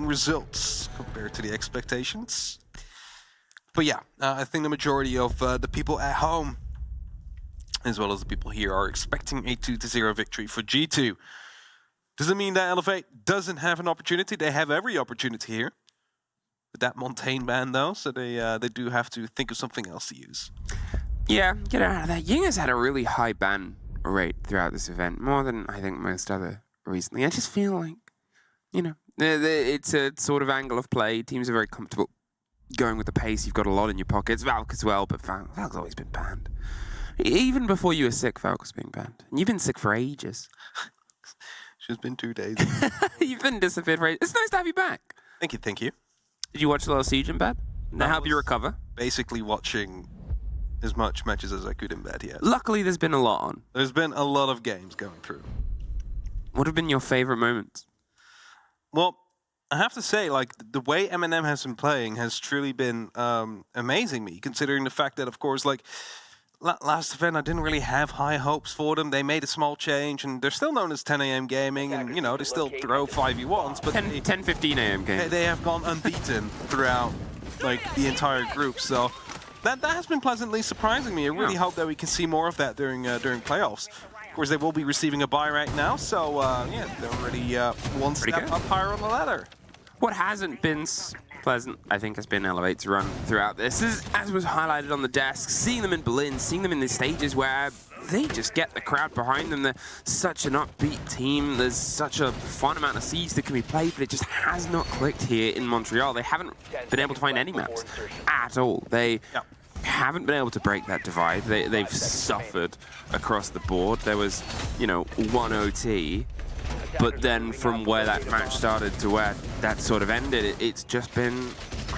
disappointing results compared to the expectations. But yeah, I think the majority of the people at home, as well as the people here, are expecting a 2-0 victory for G2. Does it mean that Elevate doesn't have an opportunity? They have every opportunity here. With that Montaigne ban though, so they do have to think of something else to use. Yeah, get out of that. Ying has had a really high ban rate throughout this event, more than I think most other recently. I just feel like, you know, it's a sort of angle of play. Teams are very comfortable going with the pace. You've got a lot in your pockets. Valk as well, but Valk's always been banned. Even before you were sick, Valk was being banned. And you've been sick for ages. It's been 2 days. You've been disappeared for ages. It's nice to have you back. Thank you, thank you. Did you watch a lot of Siege in bed? To help you recover? Basically watching as much matches as I could in bed, yes. Luckily, there's been a lot on. There's been a lot of games going through. What have been your favorite moments? Well, I have to say, like, the way Eminem has been playing has truly been amazing me, considering the fact that, of course, like, last event I didn't really have high hopes for them. They made a small change, and they're still known as 10 a.m. Gaming, and, you know, they still throw 5v1s, but 10-15 a.m. Gaming. They have gone unbeaten throughout, like, the entire group, so that has been pleasantly surprising me. I really hope that we can see more of that during playoffs. Of course, they will be receiving a bye right now, so, yeah, they're already one step up higher on the ladder. What hasn't been pleasant, I think, has been Elevate's run throughout this. As was highlighted on the desk, seeing them in Berlin, seeing them in the stages where they just get the crowd behind them. They're such an upbeat team. There's such a fun amount of Siege that can be played, but it just has not clicked here in Montreal. They haven't been able to find any maps at all. They haven't been able to break that divide. They've suffered across the board. There was, you know, 1 OT. But then from where that match started to where that sort of ended, it's just been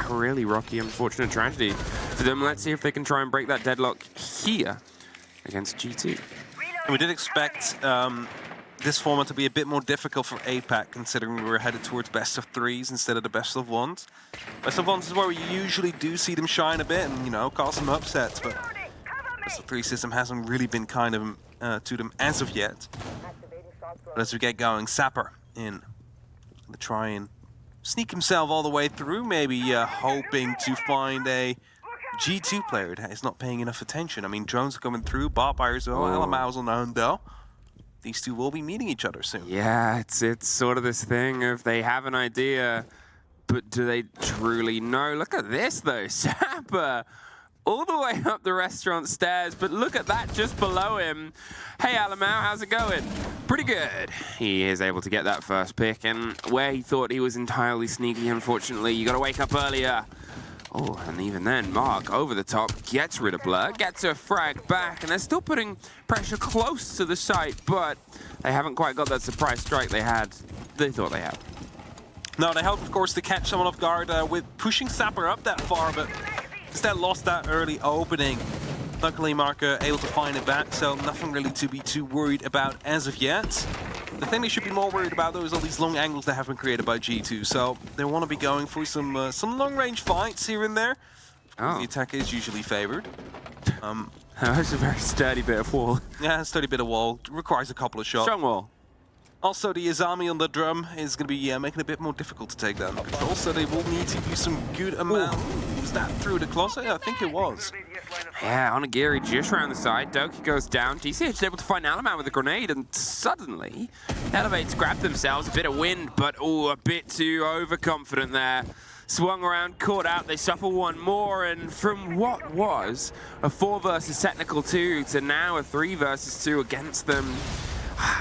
a really rocky, unfortunate tragedy for them. Let's see if they can try and break that deadlock here against G2. And we did expect this format to be a bit more difficult for APAC, considering we were headed towards best of 3s instead of the best of 1s. Best of 1s is where we usually do see them shine a bit and, you know, cause some upsets, but best of 3 system hasn't really been kind of to them as of yet. But as we get going, Sapper in to try and sneak himself all the way through, maybe hoping to find a G2 player that is not paying enough attention. I mean, drones are coming through, Barbire as well, LMAO's unknown though. These two will be meeting each other soon. Yeah, it's sort of this thing of they have an idea, but do they truly know? Look at this though, Sapper all the way up the restaurant stairs, but look at that just below him. Hey Alamau, how's it going? Pretty good. He is able to get that first pick, and where he thought he was entirely sneaky, unfortunately, you gotta wake up earlier. Oh, and even then, Mark, over the top, gets rid of Blur, gets a frag back, and they're still putting pressure close to the site, but they haven't quite got that surprise strike they thought they had. No, they hope, of course, to catch someone off guard with pushing Sapper up that far, but instead lost that early opening. Luckily, Mark able to find it back, so nothing really to be too worried about as of yet. The thing they should be more worried about, though, is all these long angles that have been created by G2. So they want to be going for some long-range fights here and there. The attack is usually favored. That's a very sturdy bit of wall. Yeah, a sturdy bit of wall. Requires a couple of shots. Strong wall. Also, the Izami on the drum is going to be making it a bit more difficult to take down the control, so they will need to use some good amount. Was that through the closet? Yeah, I think it was. Yeah, Onigiri just around the side. Doki goes down. GCH is able to find Alaman with a grenade, and suddenly, Elevates grab themselves a bit of wind, but a bit too overconfident there. Swung around, caught out, they suffer one more, and from what was a 4 versus technical 2 to now a 3 versus 2 against them.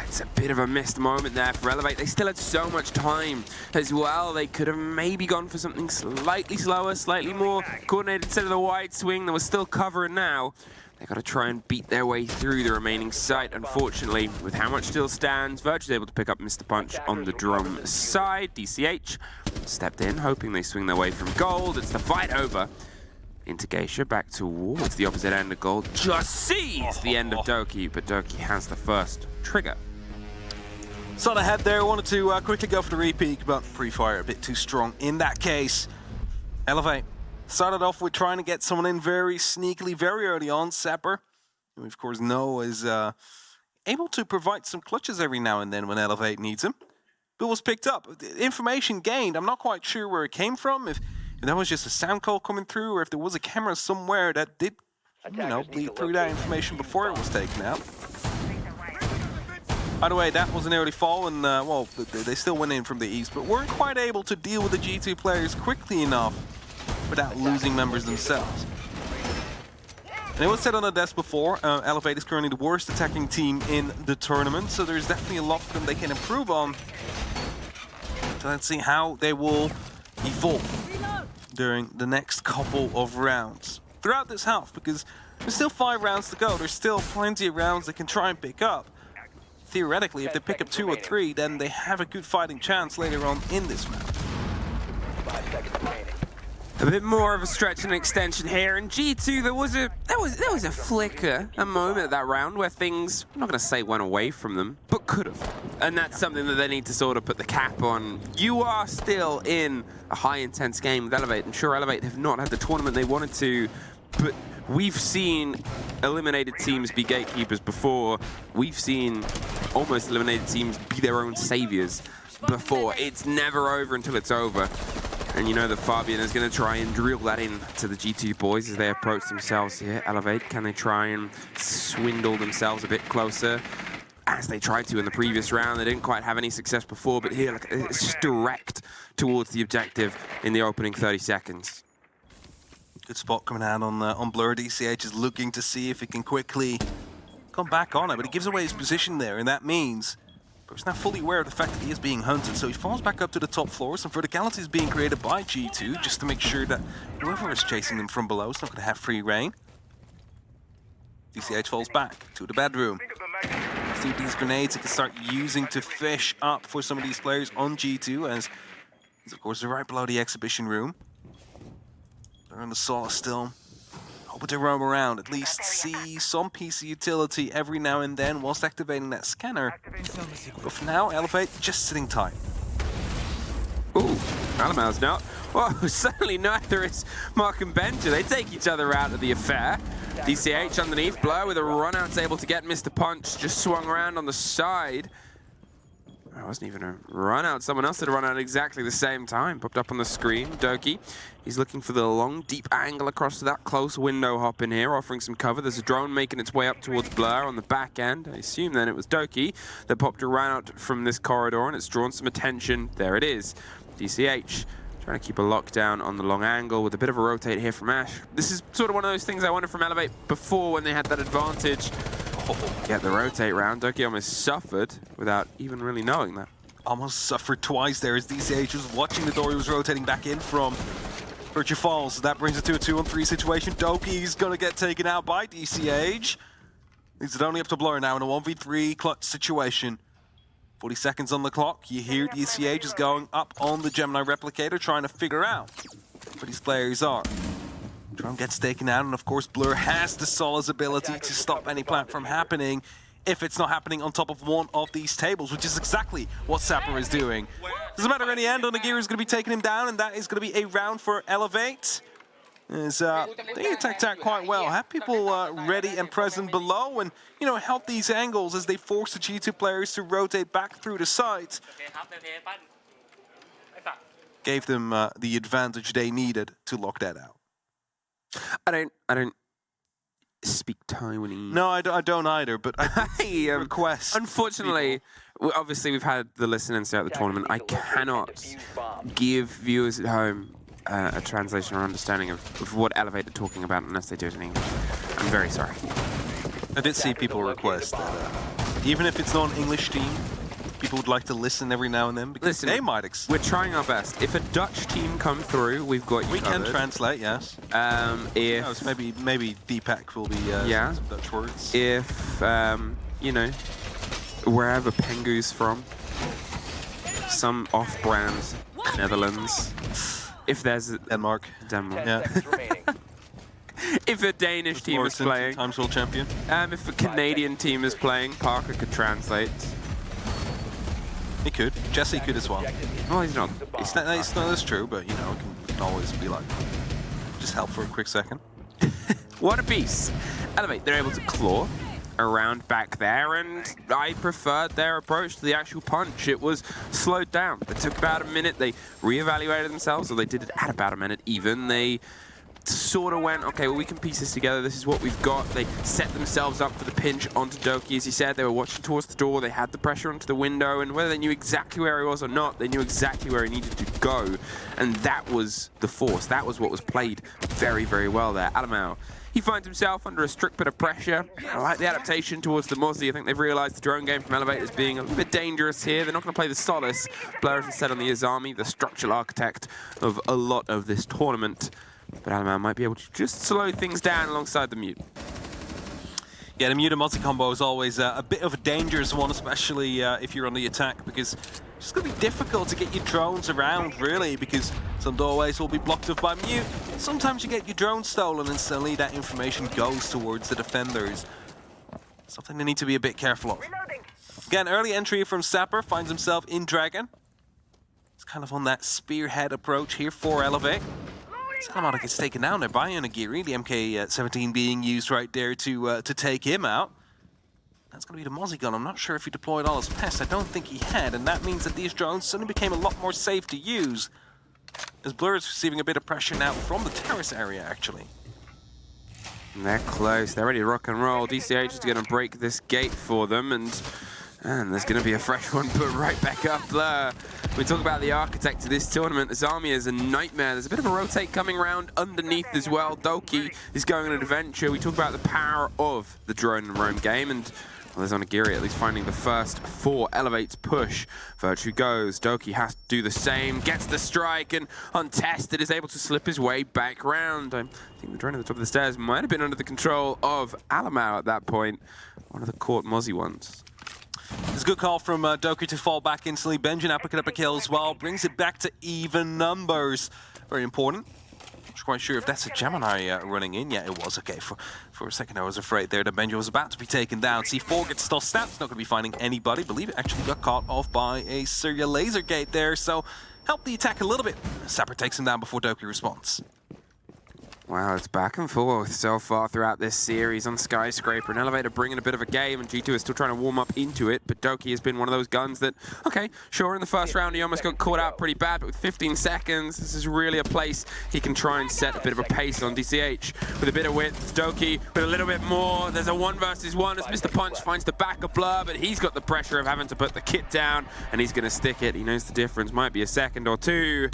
It's a bit of a missed moment there for Elevate. They still had so much time as well. They could have maybe gone for something slightly slower, slightly more coordinated instead of the wide swing. There was still cover, and now they've got to try and beat their way through the remaining site. Unfortunately, with how much still stands, Virtue's able to pick up Mr. Punch on the drum side. DCH stepped in, hoping they swing their way from gold. It's the fight over. Into Geisha, back towards the opposite end of gold. Just sees the end of Doki, but Doki has the first trigger. Saw the head there, wanted to quickly go for the repeat, but pre-fire a bit too strong in that case. Elevate started off with trying to get someone in very sneakily, very early on. Sapper, who we of course know is able to provide some clutches every now and then when Elevate needs him. but was picked up. Information gained, I'm not quite sure where it came from, if that was just a sound call coming through, or if there was a camera somewhere that did, bleed through that information before it was taken out. Either way, that was an early fall, and well, they still went in from the east, but weren't quite able to deal with the G2 players quickly enough without losing members themselves. And it was said on the desk before, Elevate is currently the worst attacking team in the tournament, so there's definitely a lot for them they can improve on. So let's see how they will evolve during the next couple of rounds throughout this half, because there's still 5 rounds to go. There's still plenty of rounds they can try and pick up. Theoretically, if they pick up 2 or 3, then they have a good fighting chance later on in this map. 5 seconds remaining. A bit more of a stretch and extension here, and G2, there was a flicker, a moment of that round where things, I'm not going to say went away from them, but could have. And that's something that they need to sort of put the cap on. You are still in a high intense game with Elevate, and sure, Elevate have not had the tournament they wanted to, but we've seen eliminated teams be gatekeepers before. We've seen almost eliminated teams be their own saviors before. It's never over until it's over. And you know that Fabian is going to try and drill that in to the G2 boys as they approach themselves here. Elevate, can they try and swindle themselves a bit closer? As they tried to in the previous round, they didn't quite have any success before, but here, look, it's just direct towards the objective in the opening 30 seconds. Good spot coming out on Blur. DCH is looking to see if he can quickly come back on it, but he gives away his position there, and that means he's now fully aware of the fact that he is being hunted, so he falls back up to the top floor. Some verticality is being created by G2 just to make sure that whoever is chasing them from below is not going to have free reign. DCH falls back to the bedroom. See these grenades he can start using to fish up for some of these players on G2, as he's of course right below the exhibition room. They're on the Solace still. Hoping to roam around, at least see some PC utility every now and then whilst activating that scanner. But for now, Elevate just sitting tight. Ooh, Alamal's not. Well, certainly neither is Mark and Benja. They take each other out of the affair. DCH underneath, Blur with a run out's able to get Mr. Punch, just swung around on the side. It wasn't even a run out. Someone else had run out at exactly the same time. Popped up on the screen. Doki, he's looking for the long, deep angle across to that close window hop in here, offering some cover. There's a drone making its way up towards Blur on the back end. I assume then it was Doki that popped a run out from this corridor, and it's drawn some attention. There it is. DCH trying to keep a lockdown on the long angle with a bit of a rotate here from Ash. This is sort of one of those things I wanted from Elevate before when they had that advantage. Get the rotate round. Doki almost suffered without even really knowing that. Almost suffered twice there as DCH was watching the door he was rotating back in from Virtue Falls. That brings it to a 2-on-3 situation. Doki's going to get taken out by DCH. Leads it only up to Blur now in a 1v3 clutch situation. 40 seconds on the clock. You hear DCH is going up on the Gemini replicator trying to figure out where these players are. Drone gets taken out, and of course Blur has the Solace ability to stop any plant from happening if it's not happening on top of one of these tables, which is exactly what Sapper is doing. Doesn't matter in the end, Onagiri is going to be taking him down, and that is going to be a round for Elevate. As, they attacked that quite well. Have people ready and present below, and help these angles as they force the G2 players to rotate back through the site. Gave them the advantage they needed to lock that out. I don't speak Taiwanese. No, I don't either, but I request. Unfortunately, obviously we've had the listeners throughout the tournament. I cannot give viewers at home a translation or understanding of what Elevate are talking about unless they do it in English. I'm very sorry. I did see people request that even if it's not an English team, people would like to listen every now and then because they might. We're trying our best. If a Dutch team come through, we've got you covered. We can translate, yes. If maybe Deepak will be some Dutch words. If wherever Pengu's from, some off-brand Netherlands. If there's Denmark. Yeah. If a Danish team is playing, Times World Champion. If a Canadian team is playing, Parker could translate. He could. Jesse could as well. Oh, he's not. It's not as true, but we can always be like, just help for a quick second. What a piece. Elevate, they're able to claw. around back there, and I preferred their approach to the actual punch. It was slowed down. It took about a minute. They reevaluated themselves, or they did it at about a minute even. They sort of went, okay, well, we can piece this together. This is what we've got. They set themselves up for the pinch onto Doki. As he said, they were watching towards the door. They had the pressure onto the window, and whether they knew exactly where he was or not, they knew exactly where he needed to go. And that was the force. That was what was played very, very well there. Alamau, he finds himself under a strict bit of pressure. I like the adaptation towards the Mozzie. I think they've realized the drone game from Elevate is being a little bit dangerous here. They're not going to play the Solace. Blair is instead on the Azami, the structural architect of a lot of this tournament. But Alamau might be able to just slow things down alongside the Mute. Yeah, the Mute and Mozzie combo is always a bit of a dangerous one, especially if you're on the attack, because it's going to be difficult to get your drones around, really, because some doorways will be blocked off by Mute. Sometimes you get your drone stolen, and suddenly that information goes towards the defenders. Something they need to be a bit careful of. Again, early entry from Sapper, finds himself in Dragon. He's kind of on that spearhead approach here for Elevate. Salamata gets taken down there by Onigiri, the MK17 being used right there to take him out. That's going to be the Mozzie gun. I'm not sure if he deployed all his pests. I don't think he had, and that means that these drones suddenly became a lot more safe to use. As Blur is receiving a bit of pressure now from the terrace area, actually. And they're close. They're ready to rock and roll. DCH is going to break this gate for them, and there's going to be a fresh one put right back up. Blur. We talk about the architect of this tournament. This army is a nightmare. There's a bit of a rotate coming around underneath as well. Doki is going on an adventure. We talk about the power of the drone and roam game, and well, there's Onigiri at least finding the first 4 elevates push. Virtue goes. Doki has to do the same. Gets the strike, and untested is able to slip his way back round. I think the drone at the top of the stairs might have been under the control of Alamau at that point. One of the caught Mozzie ones. It's a good call from Doki to fall back instantly. Benji now picking up a kill as well. Brings it back to even numbers. Very important. Not quite sure if that's a Gemini running in. Yeah, it was. Okay, for a second I was afraid there that Benji was about to be taken down. C4 gets still snapped. Not going to be finding anybody. Believe it actually got caught off by a Syria laser gate there. So help the attack a little bit. Sapper takes him down before Doki responds. Wow, it's back and forth so far throughout this series on Skyscraper. An Elevator bringing a bit of a game, and G2 is still trying to warm up into it, but Doki has been one of those guns that, okay, sure, in the first round he almost got caught out pretty bad, but with 15 seconds, this is really a place he can try and set a bit of a pace on. DCH with a bit of width, Doki with a little bit more. There's a 1 versus 1 as Mr. Punch finds the back of Blur, but he's got the pressure of having to put the kit down, and he's going to stick it. He knows the difference, might be a second or 2,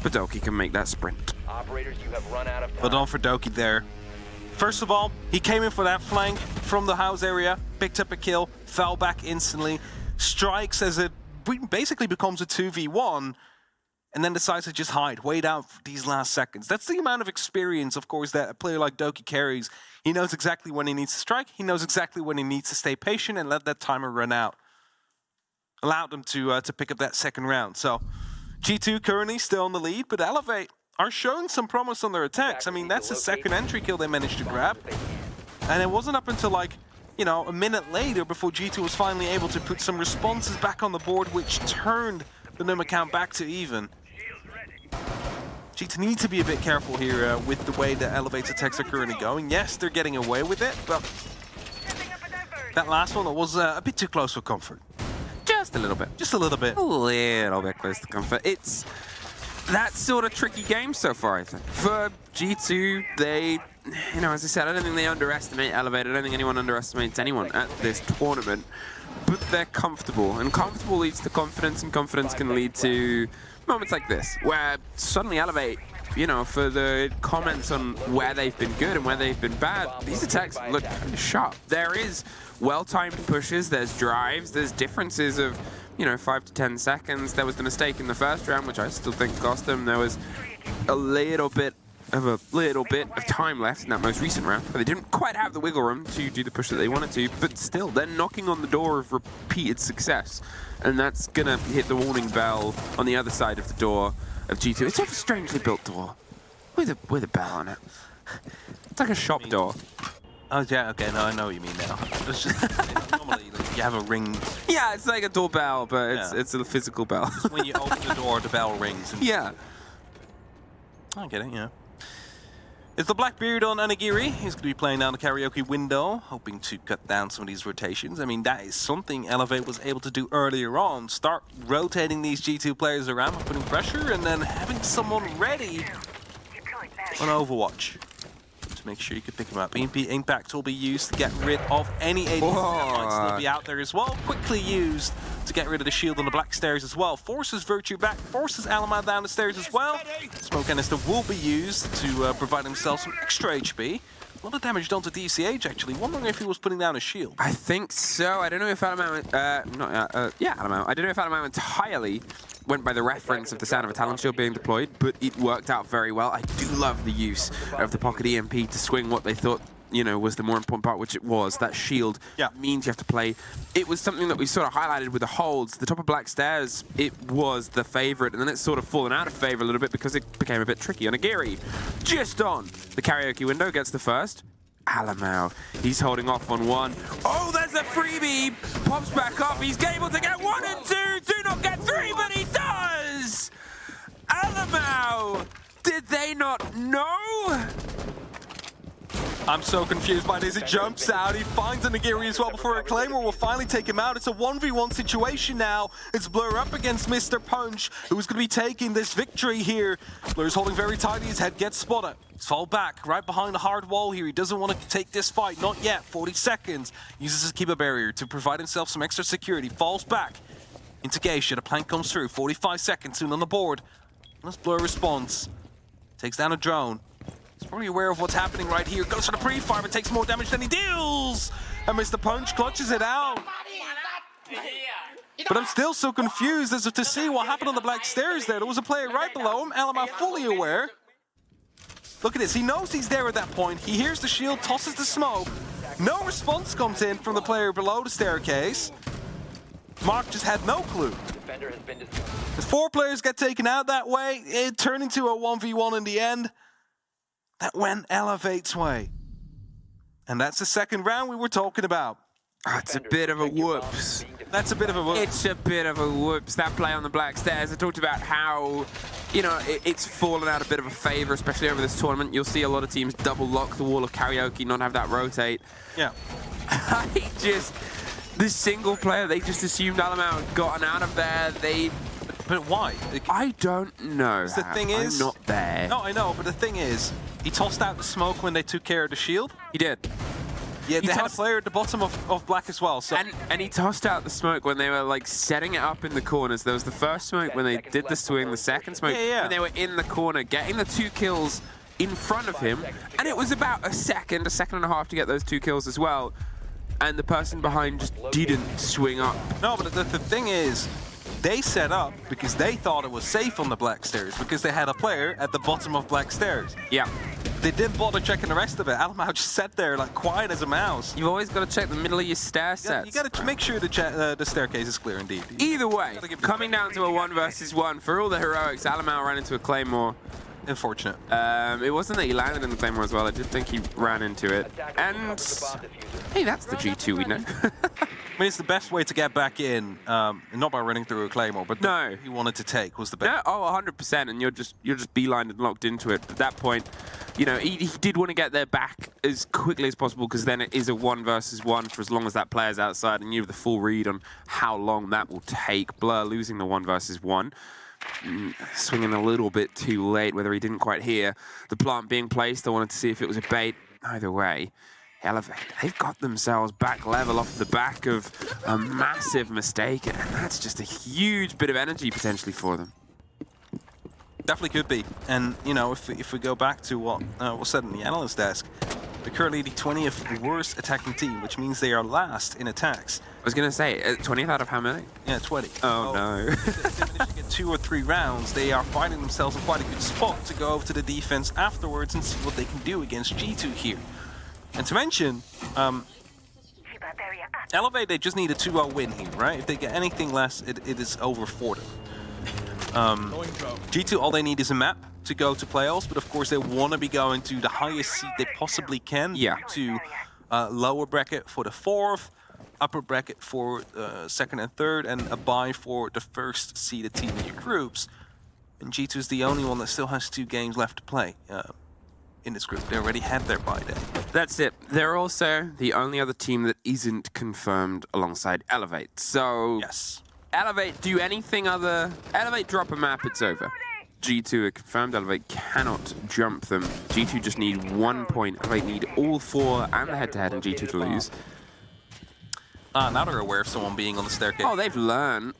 but Doki can make that sprint. Operators, you have run out of time. But on for Doki there. First of all, he came in for that flank from the house area, picked up a kill, fell back instantly, strikes as it basically becomes a 2v1, and then decides to just hide, wait out for these last seconds. That's the amount of experience, of course, that a player like Doki carries. He knows exactly when he needs to strike, he knows exactly when he needs to stay patient and let that timer run out. Allowed them to pick up that second round. So G2 currently still in the lead, but Elevate are showing some promise on their attacks. I mean, that's the second entry kill they managed to grab. And it wasn't up until, like, you know, a minute later before G2 was finally able to put some responses back on the board, which turned the Num account back to even. G2 need to be a bit careful here with the way the Elevate's attacks are currently going. Yes, they're getting away with it, but that last one was a bit too close for comfort. Just a little bit. Just a little bit. A little bit close to comfort. It's that sort of tricky game so far, I think. For G2, they, you know, as I said, I don't think they underestimate Elevate. I don't think anyone underestimates anyone at this tournament. But they're comfortable, and comfortable leads to confidence, and confidence can lead to moments like this, where suddenly Elevate, you know, for the comments on where they've been good and where they've been bad, these attacks look kind of sharp. There is well-timed pushes, there's drives, there's differences of, you know, 5 to 10 seconds. There was the mistake in the first round, which I still think cost them. There was a little bit of time left in that most recent round, but they didn't quite have the wiggle room to do the push that they wanted to, but still, they're knocking on the door of repeated success, and that's gonna hit the warning bell on the other side of the door of G2. It's a strangely built door with a bell on it. It's like a shop door. Oh yeah, okay, no, I know what you mean now. It's just, normally like, you have a ring. Yeah, it's like a doorbell, but it's a physical bell. When you open the door, the bell rings. And yeah. I get it, yeah. It's the Blackbeard on Anagiri. He's going to be playing down the karaoke window, hoping to cut down some of these rotations. I mean, that is something Elevate was able to do earlier on. Start rotating these G2 players around, putting pressure, and then having someone ready on Overwatch to make sure you can pick him up. EMP Impact will be used to get rid of any ADC that might still be out there as well. Quickly used to get rid of the shield on the black stairs as well. Forces Virtue back, forces Alamar down the stairs as well. Smoke Canister will be used to provide himself some extra HP. A lot of damage done to DCH actually. Wondering if he was putting down a shield. I think so. I don't know if Alamar, Alamar. I don't know if Alamar entirely went by the reference of the sound of a talent shield being deployed, but it worked out very well. I do love the use of the pocket EMP to swing what they thought, you know, was the more important part, which it was. That shield means you have to play. It was something that we sort of highlighted with the holds. The top of Black Stairs, it was the favorite, and then it's sort of fallen out of favor a little bit because it became a bit tricky. Anagiri, just on the karaoke window, gets the first. Alamau, he's holding off on one. Oh, there's a freebie! Pops back up, he's able to get 1 and 2, do not get 3, but he does! Alamau! Did they not know? I'm so confused by this. He jumps out. He finds Anagiri as well before a Claymore will finally take him out. It's a 1v1 situation now. It's Blur up against Mr. Punch, who's going to be taking this victory here. Blur's holding very tightly. His head gets spotted. He's fall back right behind the hard wall here. He doesn't want to take this fight. Not yet. 40 seconds. Uses his Kiba barrier to provide himself some extra security. Falls back into Geisha. The plank comes through. 45 seconds soon on the board. As Blur responds. Takes down a drone. He's probably aware of what's happening right here. Goes for the pre-fire, but takes more damage than he deals. And Mr. Punch clutches it out. But I'm still so confused as to see what happened on the black stairs there. There was a player right below him. Alamar fully aware. Look at this. He knows he's there at that point. He hears the shield, tosses the smoke. No response comes in from the player below the staircase. Mark just had no clue. As 4 players get taken out that way, it turned into a 1v1 in the end. That went Elevate's way. And that's the second round we were talking about. That's a bit of a whoops. That's a bit of a whoops. It's a bit of a whoops. That play on the black stairs, I talked about how, you know, it's fallen out a bit of a favor, especially over this tournament. You'll see a lot of teams double lock the wall of karaoke, not have that rotate. Yeah. This single player, they just assumed Alamau had gotten out of there. But why? I don't know. The thing is, I'm not there. No, I know, but the thing is, he tossed out the smoke when they took care of the shield. He did. Yeah, they had a player at the bottom of black as well. So. And he tossed out the smoke when they were like setting it up in the corners. There was the first smoke when they did the swing, the second smoke when they were in the corner, getting the 2 kills in front of him. And it was about a second and a half to get those 2 kills as well. And the person behind just didn't swing up. No, but the thing is, they set up because they thought it was safe on the black stairs because they had a player at the bottom of black stairs. Yeah. They didn't bother checking the rest of it. Alamau just sat there like quiet as a mouse. You've always got to check the middle of your stair sets. You got to make sure the staircase is clear indeed. Either way, coming down to a 1 versus 1, for all the heroics, Alamau ran into a Claymore. Unfortunate. It wasn't that he landed in the Claymore as well, I did think he ran into it. And, hey, that's the G2 we know. I mean, it's the best way to get back in, not by running through a Claymore, but no. He wanted to take was the best. No, oh, 100%, and you're just beelined and locked into it. At that point, you know, he did want to get there back as quickly as possible because then it is a 1 versus 1 for as long as that player's outside, and you have the full read on how long that will take. Blur losing the 1 versus 1. Swinging a little bit too late, whether he didn't quite hear the plant being placed. I wanted to see if it was a bait. Either way, Elevate, they've got themselves back level off the back of a massive mistake, and that's just a huge bit of energy potentially for them. Definitely could be. And, you know, if we go back to what was said in the analyst desk, they're currently the 20th worst attacking team, which means they are last in attacks. I was going to say, 20th out of how many? Yeah, 20. Oh, no. If they manage to get 2 or 3 rounds, they are finding themselves in quite a good spot to go over to the defense afterwards and see what they can do against G2 here. And to mention, Elevate, they just need a 2-0 win here, right? If they get anything less, it is over for them. G2, all they need is a map to go to playoffs, but of course they want to be going to the highest seed they possibly can. Yeah. To lower bracket for the 4th, upper bracket for 2nd and 3rd, and a bye for the 1st seeded team in your groups. And G2 is the only one that still has 2 games left to play. in this group. They already had their bye day. That's it. They're also the only other team that isn't confirmed alongside Elevate. So Yes. Elevate do anything other... Elevate drop a map, it's over. G2 are confirmed. Elevate cannot jump them. G2 just need 1 point. Elevate need all 4 and the head-to-head and G2 to lose. Now they're aware of someone being on the staircase. Oh, they've learned.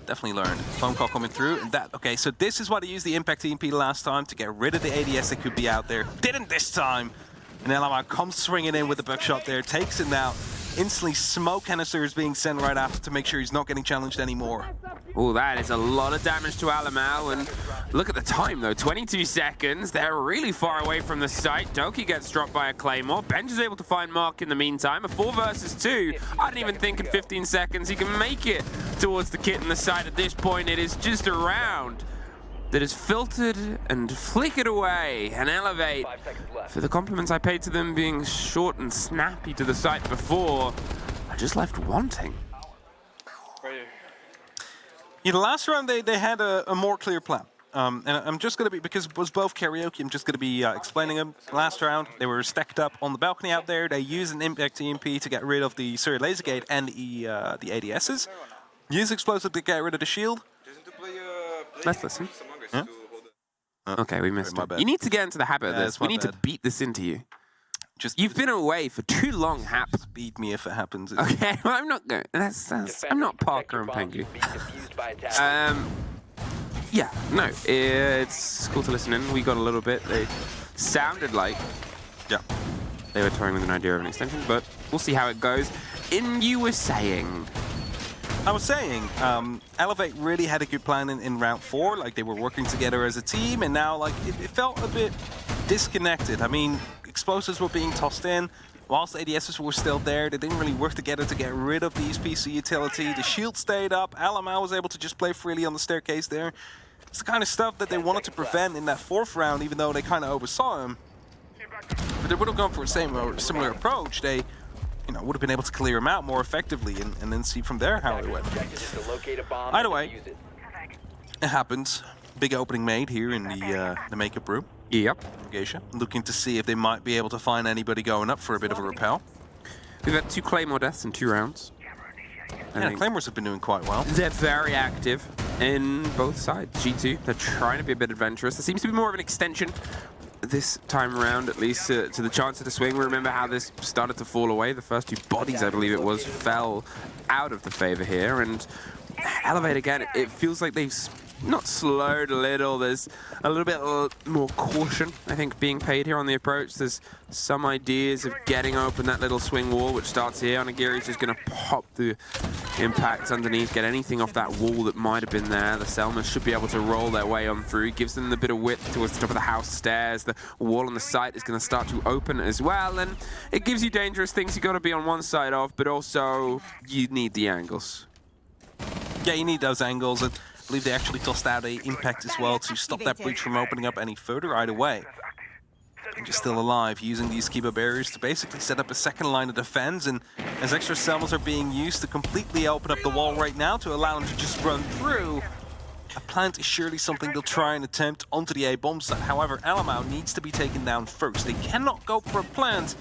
Definitely learned. Phone call coming through. And that, okay, so this is why they used the Impact EMP last time, to get rid of the ADS that could be out there. Didn't this time. And LMR comes swinging in with the buckshot there, takes it out. Instantly, smoke canister is being sent right after to make sure he's not getting challenged anymore. Oh, that is a lot of damage to Alamau, and look at the time though, 22 seconds. They're really far away from the site. Doki gets dropped by a Claymore. Benj is able to find Mark in the meantime. A 4 versus 2. I didn't even think in 15 seconds he can make it towards the kit in the site at this point. It is just a round that is filtered and flickered away, and Elevate, for the compliments I paid to them being short and snappy to the site before, I just left wanting. Yeah, the last round they had a more clear plan. And I'm just going to be, because it was both karaoke, I'm just going to be explaining them. Last round, they were stacked up on the balcony out there. They used an Impact EMP to get rid of the Surrey Laser Gate and the ADSs. Use explosive to get rid of the shield. Let's listen. Huh? Okay, we missed my it. bad. You need to get into the habit of Yeah, this. it's We my need to bad. beat this into you. You've You've been away for too long, Hap. beat me if it happens. Okay, well, I'm not going. I'm not Parker and Pengu. Yeah, no, it's cool to listen in. We got a little bit. They sounded like Yeah. they were toying with an idea of an extension, but we'll see how it goes. You were saying. I was saying, Elevate really had a good plan in round 4. Like, they were working together as a team, and now, like, it felt a bit disconnected. I mean, explosives were being tossed in, whilst the ADSs were still there. They didn't really work together to get rid of these PC utility. The shield stayed up. Alamau was able to just play freely on the staircase there. It's the kind of stuff that they wanted to prevent in that 4th round, even though they kind of oversaw him. But they would have gone for a similar approach. They, would have been able to clear him out more effectively and then see from there how it went. Either way, it happens. Big opening made here in the makeup room. Yep. Geisha, looking to see if they might be able to find anybody going up for a bit of a repel. We've had 2 Claymore deaths in 2 rounds. Yeah, Claymores have been doing quite well. They're very active in both sides. G2, they're trying to be a bit adventurous. There seems to be more of an extension this time around, at least to the chance of the swing. We remember how this started to fall away. The first 2 bodies, I believe it was, fell out of the favor here. And Elevate again, it feels like they've not slowed a little. There's a little bit more caution, I think, being paid here on the approach. There's some ideas of getting open that little swing wall, which starts here. Onigiri's just going to pop the impacts underneath, get anything off that wall that might have been there. The Selmas should be able to roll their way on through. Gives them a bit of width towards the top of the house stairs. The wall on the site is going to start to open as well, and it gives you dangerous things you got to be on one side of, but also you need the angles. Yeah, you need those angles. And I believe they actually tossed out a impact as well to stop that breach from opening up any further either way. And just still alive, using these Kiba barriers to basically set up a second line of defense, and as extra Selmas are being used to completely open up the wall right now to allow them to just run through, a plant is surely something they'll try and attempt onto the A-bomb site. However, Alamau needs to be taken down first. They cannot go for a plant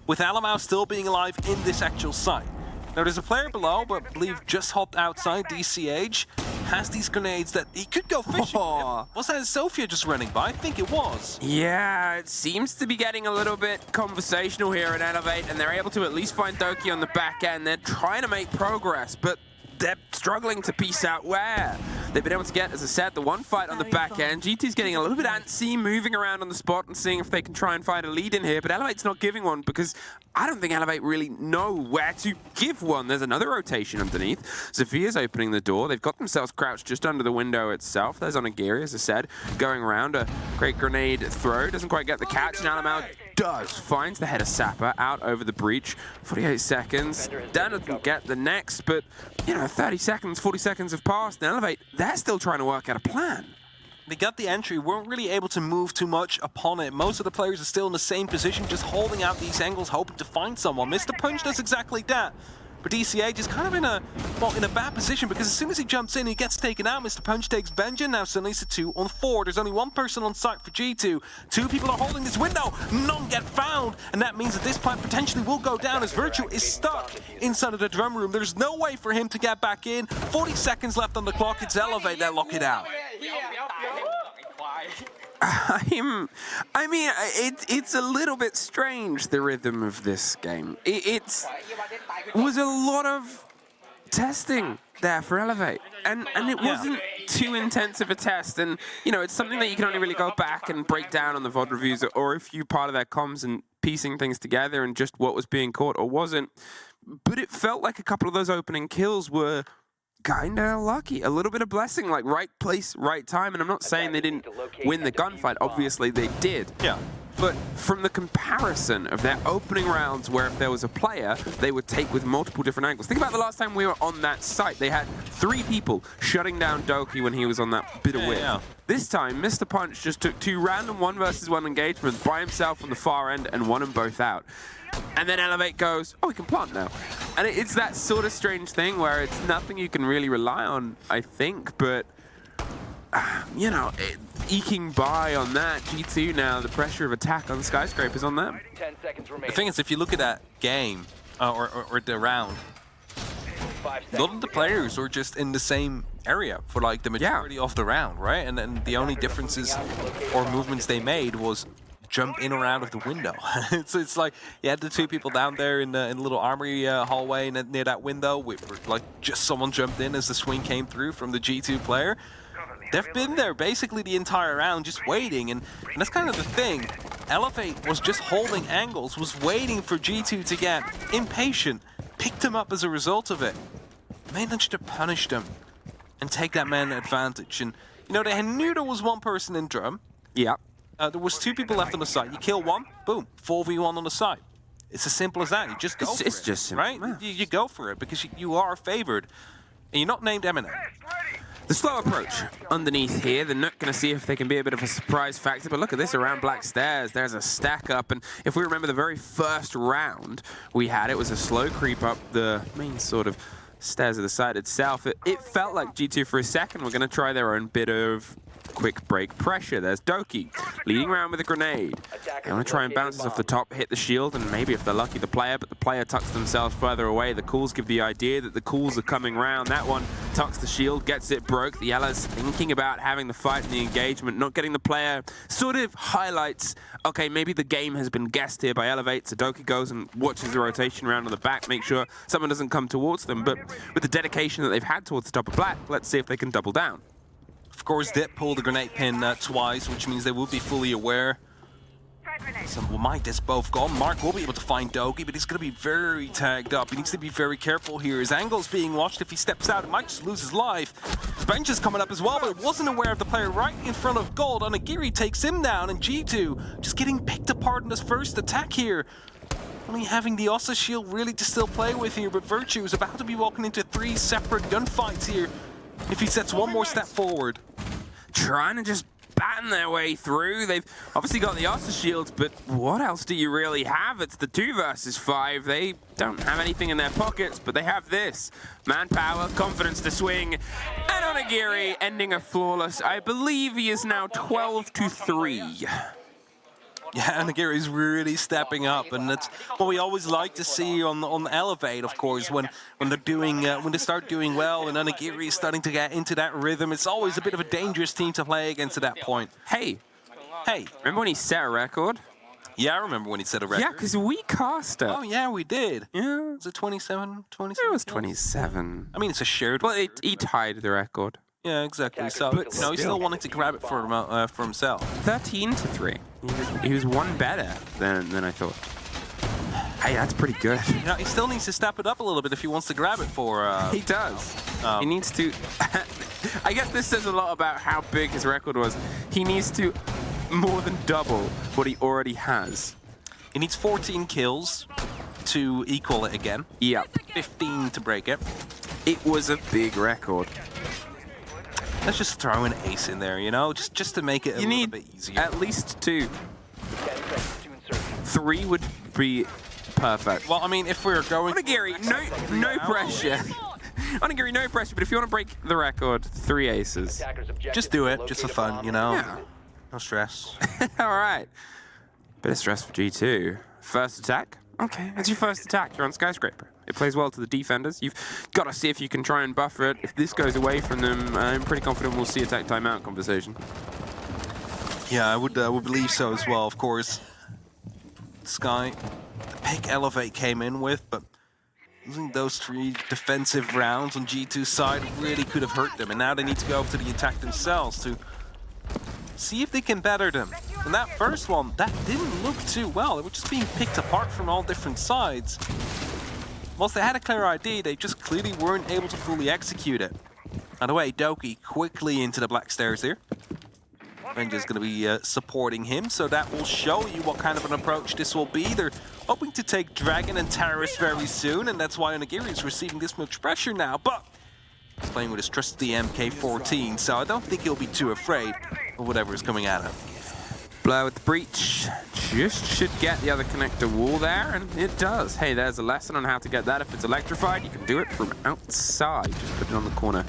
with Alamau still being alive in this actual site. Now, there's a player below, but I believe just hopped outside. DCH has these grenades that he could go fishing. Was that Sophia just running by? I think it was. Yeah, it seems to be getting a little bit conversational here at Elevate, and they're able to at least find Doki on the back end. They're trying to make progress, but they're struggling to piece out where. They've been able to get, as I said, the one fight on the back end. GT's getting a little bit antsy, moving around on the spot and seeing if they can try and find a lead in here, but Elevate's not giving one because I don't think Elevate really know where to give one. There's another rotation underneath. Sophia's opening the door. They've got themselves crouched just under the window itself. There's Onigiri, as I said, going around. A great grenade throw. Doesn't quite get the catch, and Alamau does. Finds the header sapper out over the breach. 48 seconds. Dan doesn't get the next, but, 30 seconds, 40 seconds have passed, and Elevate, they're still trying to work out a plan. They got the entry, weren't really able to move too much upon it. Most of the players are still in the same position, just holding out these angles, hoping to find someone. Mr. Punch does exactly that. But DCA just kind of in a bad position, because as soon as he jumps in, he gets taken out. Mr. Punch takes Benjamin. Now suddenly it's a 2-on-4. There's only one person on site for G2. Two people are holding this window. None get found. And that means that this plant potentially will go down as Virtue is stuck inside of the drum room. There's no way for him to get back in. 40 seconds left on the clock. It's Elevate that lock it out. I mean, it's a little bit strange, the rhythm of this game. It was a lot of testing there for Elevate, and it wasn't too intensive a test. And, you know, it's something that you can only really go back and break down on the VOD reviews, or if you're part of their comms and piecing things together and just what was being caught or wasn't. But it felt like a couple of those opening kills were kind of lucky, a little bit of blessing, like right place, right time. And I'm not saying they didn't win the gunfight. Obviously, they did. Yeah. But from the comparison of their opening rounds, where if there was a player, they would take with multiple different angles. Think about the last time we were on that site. They had 3 people shutting down Doki when he was on that bit of width. Yeah. This time, Mr. Punch just took 2 random 1-versus-1 engagements by himself on the far end and won them both out. And then Elevate goes, oh, we can plant now. And it's that sort of strange thing where it's nothing you can really rely on, I think, but, you know, eking by on that. G2 now, the pressure of attack on Skyscraper's on them. 10 seconds remaining. The thing is, if you look at that game, or the round, a lot of the players were just in the same area for like the majority of the round, right? And then the only differences or movements they made was jump in or out of the window. So it's like you had the 2 people down there in the little armory hallway near that window, where like just someone jumped in as the swing came through from the G2 player. They've been there basically the entire round just waiting, and that's kind of the thing. Elevate was just holding angles, was waiting for G2 to get impatient, picked him up as a result of it, managed to punish them and take that man advantage. And, you know, they knew there was one person in drum. Yeah. There was 2 people left on the site. You kill one, boom, 4v1 on the site. It's as simple as that. You just go for it. It's just simple, right? yeah. You go for it because you are favored, and you're not named Eminem. The slow approach underneath here. They're not going to see if they can be a bit of a surprise factor. But look at this around Black Stairs. There's a stack up. And if we remember the very first round we had, it was a slow creep up the main sort of stairs of the site itself. It felt like G2 for a second were going to try their own bit of quick break pressure. There's Doki leading around with a grenade. They want to try and bounce this off the top, hit the shield, and maybe if they're lucky the player, but the player tucks themselves further away. The cools give the idea that the cools are coming round. That one tucks the shield, gets it broke. The Yella's thinking about having the fight and the engagement, not getting the player. Sort of highlights, okay, maybe the game has been guessed here by Elevate. So Doki goes and watches the rotation around on the back, make sure someone doesn't come towards them. But with the dedication that they've had towards the top of Black, let's see if they can double down. Of course, did pull the grenade pin twice, which means they will be fully aware. So might this both gone. Mark will be able to find Doki, but he's going to be very tagged up. He needs to be very careful here. His angle's being watched. If he steps out, it might just lose his life. Bench is coming up as well, but wasn't aware of the player right in front of Gold. Onigiri takes him down, and G2 just getting picked apart in his first attack here. Only having the Ossa shield really to still play with here, but Virtue is about to be walking into 3 separate gunfights here if he sets one more step forward. Trying to just batten their way through. They've obviously got the Ossa shields, but what else do you really have? It's the 2 versus 5. They don't have anything in their pockets, but they have this. Manpower, confidence to swing, and Onigiri ending a flawless. I believe he is now 12-3. Yeah, Onigiri is really stepping up, and that's what we always like to see on Elevate, of course, when they're doing when they start doing well, and Onigiri is starting to get into that rhythm. It's always a bit of a dangerous team to play against at that point. Hey, hey, remember when he set a record? Yeah, I remember when he set a record. Yeah, because we cast it. Oh yeah, we did. Yeah, was it 27? It was 27. I mean, it's a shared. Well, he tied the record. Yeah, exactly. So, you know, he still wanted to grab it for himself. 13-3. He was one better than I thought. Hey, that's pretty good. You know, he still needs to step it up a little bit if he wants to grab it for... he does. He needs to... I guess this says a lot about how big his record was. He needs to more than double what he already has. He needs 14 kills to equal it again. Yeah. 15 to break it. It was a big record. Let's just throw an ace in there, you know, just to make it a little bit easier. At least 2. 3 would be Perfect. Well, I mean, if we're going... Onigiri, no pressure. Onigiri, no pressure, but if you want to break the record, 3 aces. Attackers objective Just do is it, just locate for a fun, bomb you know? Yeah. No stress. All right. Bit of stress for G2. First attack. Okay, it's your first attack. You're on Skyscraper. It plays well to the defenders. You've got to see if you can try and buffer it. If this goes away from them, I'm pretty confident we'll see attack timeout conversation. Yeah, I would believe so as well, of course. Sky, the pick Elevate came in with, but losing those 3 defensive rounds on G2's side really could have hurt them. And now they need to go for the attack themselves to see if they can better them. And that first one, that didn't look too well. They were just being picked apart from all different sides. Whilst they had a clear ID, they just clearly weren't able to fully execute it. By the way, Doki quickly into the black stairs here. Renja's going to be supporting him, so that will show you what kind of an approach this will be. They're hoping to take Dragon and Terrorist very soon, and that's why Onigiri is receiving this much pressure now. But he's playing with his trusty MK14, so I don't think he'll be too afraid of whatever is coming at him. Blur with the breach. Just should get the other connector wall there, and it does. Hey, there's a lesson on how to get that. If it's electrified, you can do it from outside. Just put it on the corner,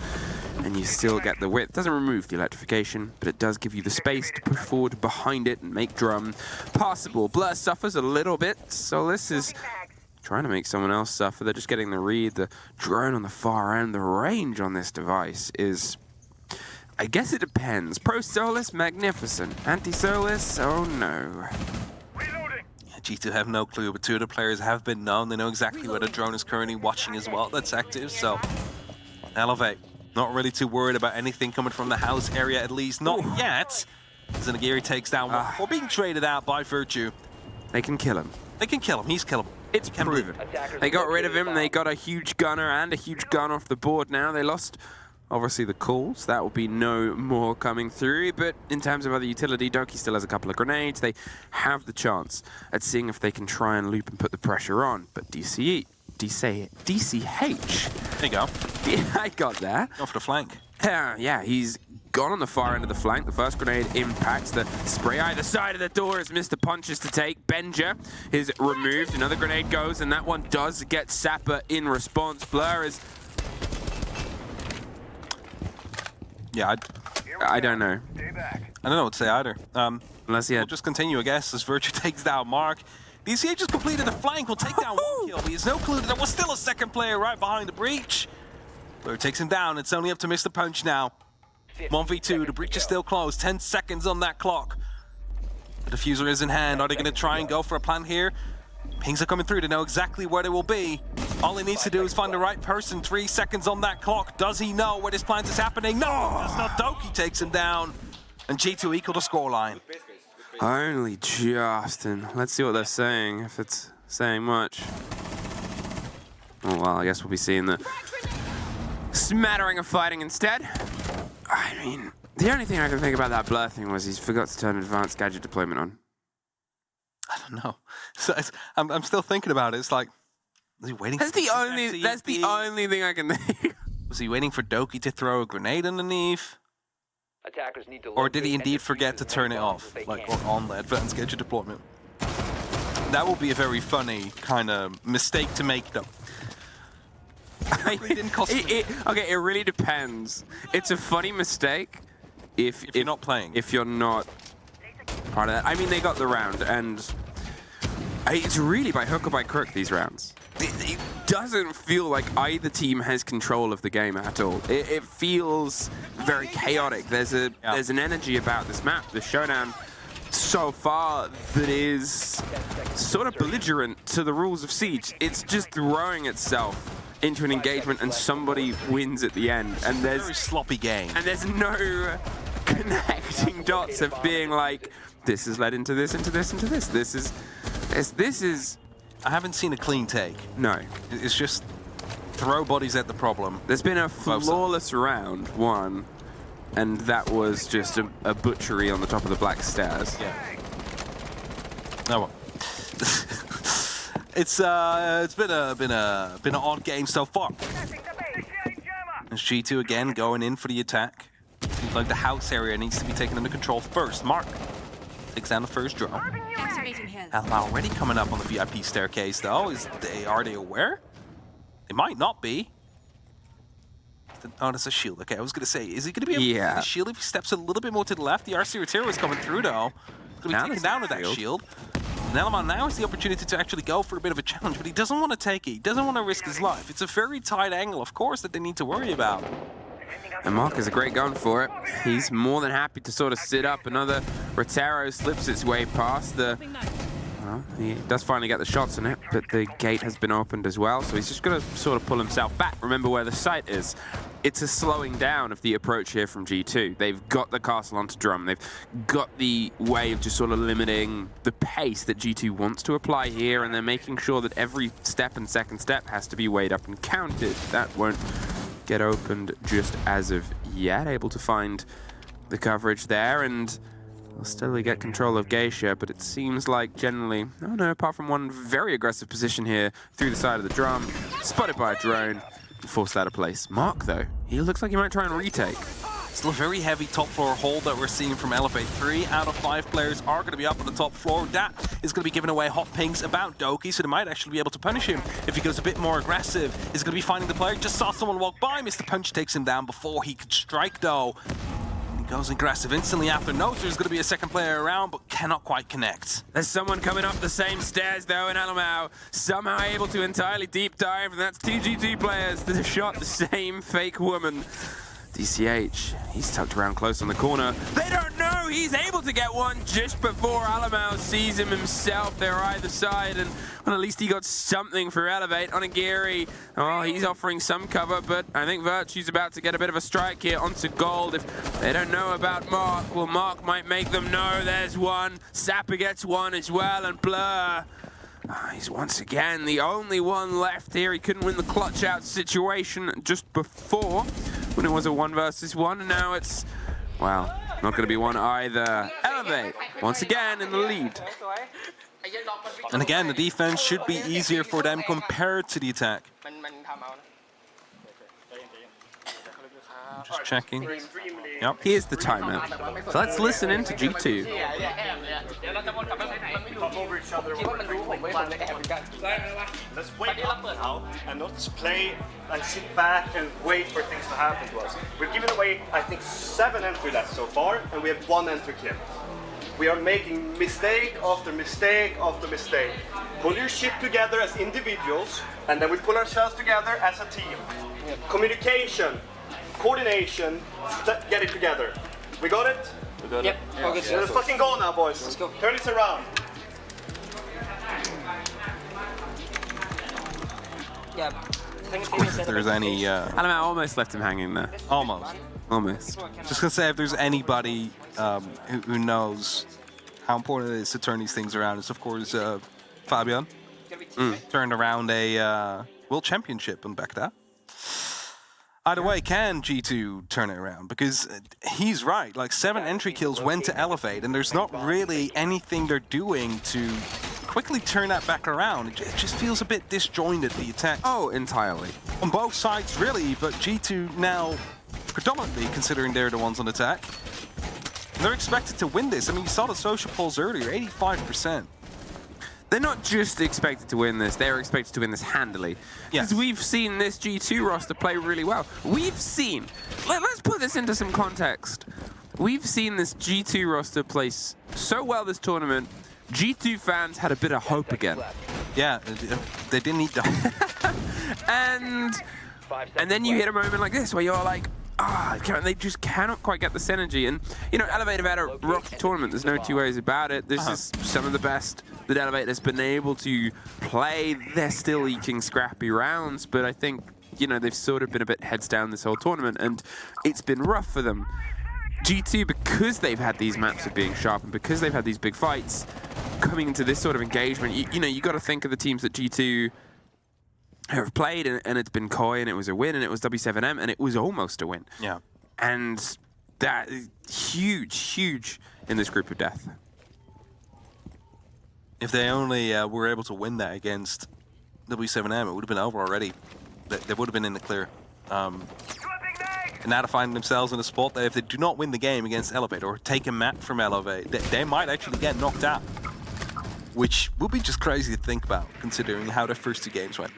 and you still get the width. Doesn't remove the electrification, but it does give you the space to push forward behind it and make drum passable. Blur suffers a little bit, so this is trying to make someone else suffer. They're just getting the read. The drone on the far end, the range on this device is... I guess it depends. Pro Solus, magnificent. Anti-Solus, oh no. Yeah, G2 have no clue, but 2 of the players have been known. They know exactly where the drone is currently watching as well. That's active, so... Elevate. Not really too worried about anything coming from the house area, at least not yet. As Onigiri takes down one for being traded out by Virtue. They can kill him. They can kill him. He's killable. It's proven. They got rid of him. They got a huge gunner and a huge gun off the board now. They lost, obviously, the calls. That will be no more coming through. But in terms of other utility, Doki still has a couple of grenades. They have the chance at seeing if they can try and loop and put the pressure on. But DCH. There you go. Yeah, I got that. Go for the flank. Yeah, he's gone on the far end of the flank. The first grenade impacts the spray either side of the door as Mr. Punches to take. Benja is removed. Another grenade goes, and that one does get Sapper in response. Blur is... Yeah, I don't know. I don't know what to say either. Unless he We'll had... just continue, I guess, as Virtue takes down Mark. DCH just completed the flank, will take down one kill. He has no clue that there was still a second player right behind the breach. Blur takes him down. It's only up to Mr. Punch now. 1v2, the breach is still closed. 10 seconds on that clock. The diffuser is in hand. Are they going to try and go for a plan here? Pings are coming through. They know exactly where they will be. All he needs to do is find the right person. 3 seconds on that clock. Does he know where this plant is happening? No, does not. Doki takes him down. And G2 equal the scoreline. Only just, and let's see what they're saying, if it's saying much. Oh, well, I guess we'll be seeing the smattering of fighting instead. I mean, the only thing I can think about that Blur thing was he's forgot to turn advanced gadget deployment on. I don't know. So I'm still thinking about it. It's like, was he waiting? That's the only thing I can think. Was he waiting for Doki to throw a grenade underneath? Attackers need to Or did he locate and indeed defuse forget to as turn many it bombs off, as they like, can. or on the advanced gadget deployment? That would be a very funny kind of mistake to make, though. It didn't cost me. Okay, it really depends. It's a funny mistake if you're not playing. If you're not part of that. I mean, they got the round, and it's really by hook or by crook, these rounds. It doesn't feel like either team has control of the game at all. It feels very chaotic. There's an energy about this map, the showdown, so far that is sort of belligerent to the rules of Siege. It's just throwing itself into an engagement and somebody wins at the end. And there's a very sloppy game. And there's no connecting dots of being like, this has led into this, into this, into this. This is... I haven't seen a clean take. No. It's just throw bodies at the problem. There's been a flawless round one, and that was just a butchery on the top of the black stairs. Yeah. Oh well. It's been an odd game so far. It's G2 again going in for the attack. Seems like the house area needs to be taken under control first. Mark Takes down the first drone. Activating health. ELV already coming up on the VIP staircase, though. Are they aware? They might not be. Oh, that's a shield. Okay, I was going to say, is he going to be able to use the shield if he steps a little bit more to the left? The RC Rotero is coming through, though. He's going to be taken down with that shield. And Element now has the opportunity to actually go for a bit of a challenge, but he doesn't want to take it. He doesn't want to risk his life. It's a very tight angle, of course, that they need to worry about. And Mark is a great gun for it. He's more than happy to sort of sit up. Another Rotero slips its way past the... Well, he does finally get the shots in it, but the gate has been opened as well, so he's just going to sort of pull himself back. Remember where the site is. It's a slowing down of the approach here from G2. They've got the castle onto drum. They've got the way of just sort of limiting the pace that G2 wants to apply here, and they're making sure that every step and second step has to be weighed up and counted. That won't get opened just as of yet. Able to find the coverage there, and they'll steadily get control of Geisha, but it seems like generally, oh no, apart from one very aggressive position here through the side of the drum, spotted by a drone, forced out of place. Mark, though, he looks like he might try and retake. Still a very heavy top floor hold that we're seeing from Elevate. 3 out of 5 players are going to be up on the top floor. That is going to be giving away hot pings about Doki, so they might actually be able to punish him if he goes a bit more aggressive. He's going to be finding the player. Just saw someone walk by. Mr. Punch takes him down before he could strike, though. He goes aggressive instantly after. Knows there's going to be a second player around, but cannot quite connect. There's someone coming up the same stairs, though, and Alamau somehow able to entirely deep dive, and that's 2 G2 players that have shot the same fake woman. DCH, he's tucked around close on the corner. They don't know he's able to get one just before Alamau sees him himself. They're either side, and well, at least he got something for Elevate. Onigiri, oh, he's offering some cover, but I think Virtue's about to get a bit of a strike here onto Gold. If they don't know about Mark, well, Mark might make them know. There's one. Sapper gets one as well, and Blur. He's once again the only one left here. He couldn't win the clutch out situation just before when it was a 1 versus 1, and now it's, well, not going to be one either. Elevate, once again in the lead. And again, the defense should be easier for them compared to the attack. Just checking. Yep. Here's the timeout. So let's listen in to G2. Let's wait up now and not play and sit back and wait for things to happen to us. We've given away, I think, 7 entry deaths so far, and we have 1 entry kill. We are making mistake after mistake after mistake. Pull your shit together as individuals, and then we pull ourselves together as a team. Communication, coordination, get it together. We got it? We got it. Okay, let's fucking go now, boys. Let's go. Turn this around. If there's any... Alamau almost left him hanging there. Almost. Almost. Just gonna say, if there's anybody who knows how important it is to turn these things around, it's of course Fabian. Turned around a World Championship and back that. Either way, can G2 turn it around? Because he's right, like 7 entry kills went to Elevate, and there's not really anything they're doing to quickly turn that back around. It just feels a bit disjointed, the attack. Oh, entirely. On both sides, really, but G2 now predominantly considering they're the ones on attack. And they're expected to win this. I mean, you saw the social polls earlier, 85%. They're not just expected to win this, they're expected to win this handily. Yes. Because we've seen this G2 roster play really well. We've seen, let's put this into some context. We've seen this G2 roster play so well this tournament, G2 fans had a bit of hope again. Yeah, they didn't need the hope. And then you hit a moment like this where you're like, they just cannot quite get the synergy. And, you know, Elevate have had a rocky tournament. There's no two ways about it. This is some of the best that Elevate has been able to play. They're still eking scrappy rounds, but I think, you know, they've sort of been a bit heads down this whole tournament, and it's been rough for them. G2, because they've had these maps of being sharp and because they've had these big fights, coming into this sort of engagement, you know, you got to think of the teams that G2 have played, and it's been Koi, and it was a win, and it was W7M, and it was almost a win. Yeah. And that is huge, huge in this group of death. If they only were able to win that against W7M, it would have been over already. They would have been in the clear. And now to find themselves in a spot that if they do not win the game against Elevate or take a map from Elevate, they might actually get knocked out. Which would be just crazy to think about, considering how their first 2 games went.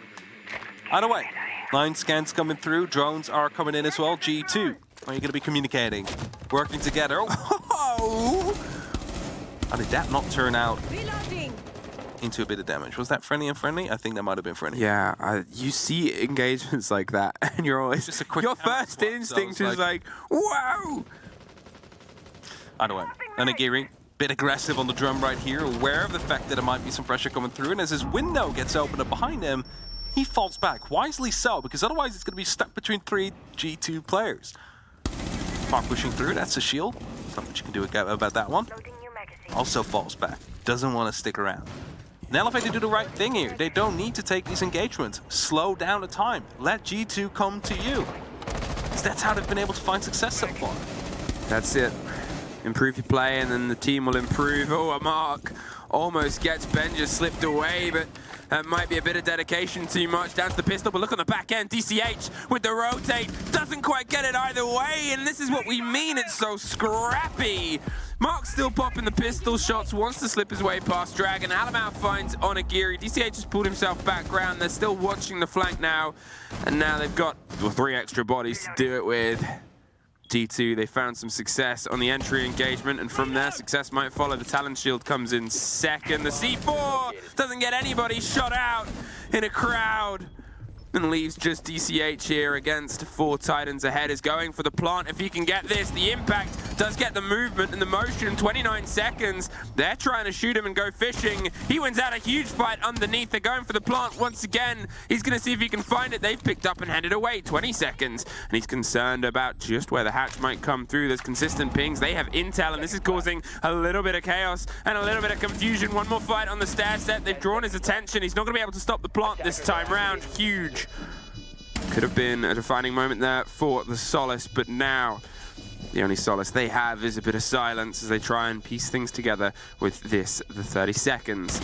Either way, 9 scans coming through, drones are coming in as well. G2, are you going to be communicating? Working together. Oh! How did that not turn out into a bit of damage? Was that friendly and friendly? I think that might have been friendly. Yeah, you see engagements like that, and you're always just a quick your first instinct is like, wow! Either way, Onigiri, bit aggressive on the drum right here, aware of the fact that there might be some pressure coming through, and as his window gets opened up behind him, he falls back. Wisely so, because otherwise it's going to be stuck between 3 G2 players. Park pushing through, that's a shield. Not much you can do about that one. Also falls back, doesn't want to stick around. And Elevate to do the right thing here. They don't need to take these engagements. Slow down the time. Let G2 come to you. Because that's how they've been able to find success so far. That's it. Improve your play and then the team will improve. Oh, a mark almost gets Ben just slipped away, but that might be a bit of dedication too much. Down to the pistol, but look on the back end. DCH with the rotate. Doesn't quite get it either way, and this is what we mean. It's so scrappy. Mark still popping the pistol shots, wants to slip his way past Dragon. Alamau finds Onigiri. DCH has pulled himself back round. They're still watching the flank now, and now they've got 3 extra bodies to do it with. G2, they found some success on the entry engagement, and from there, success might follow. The Talon Shield comes in second. The C4 doesn't get anybody shot out in a crowd and leaves just DCH here against 4 Titans ahead. Is going for the plant. If he can get this, the impact does get the movement and the motion. 29 seconds. They're trying to shoot him and go fishing. He wins out a huge fight underneath. They're going for the plant once again. He's going to see if he can find it. They've picked up and handed away. 20 seconds. And he's concerned about just where the hatch might come through. There's consistent pings. They have intel, and this is causing a little bit of chaos and a little bit of confusion. One more fight on the stair set. They've drawn his attention. He's not going to be able to stop the plant this time round. Huge. Could have been a defining moment there for the Solace, but now the only solace they have is a bit of silence as they try and piece things together with this, the 30 seconds.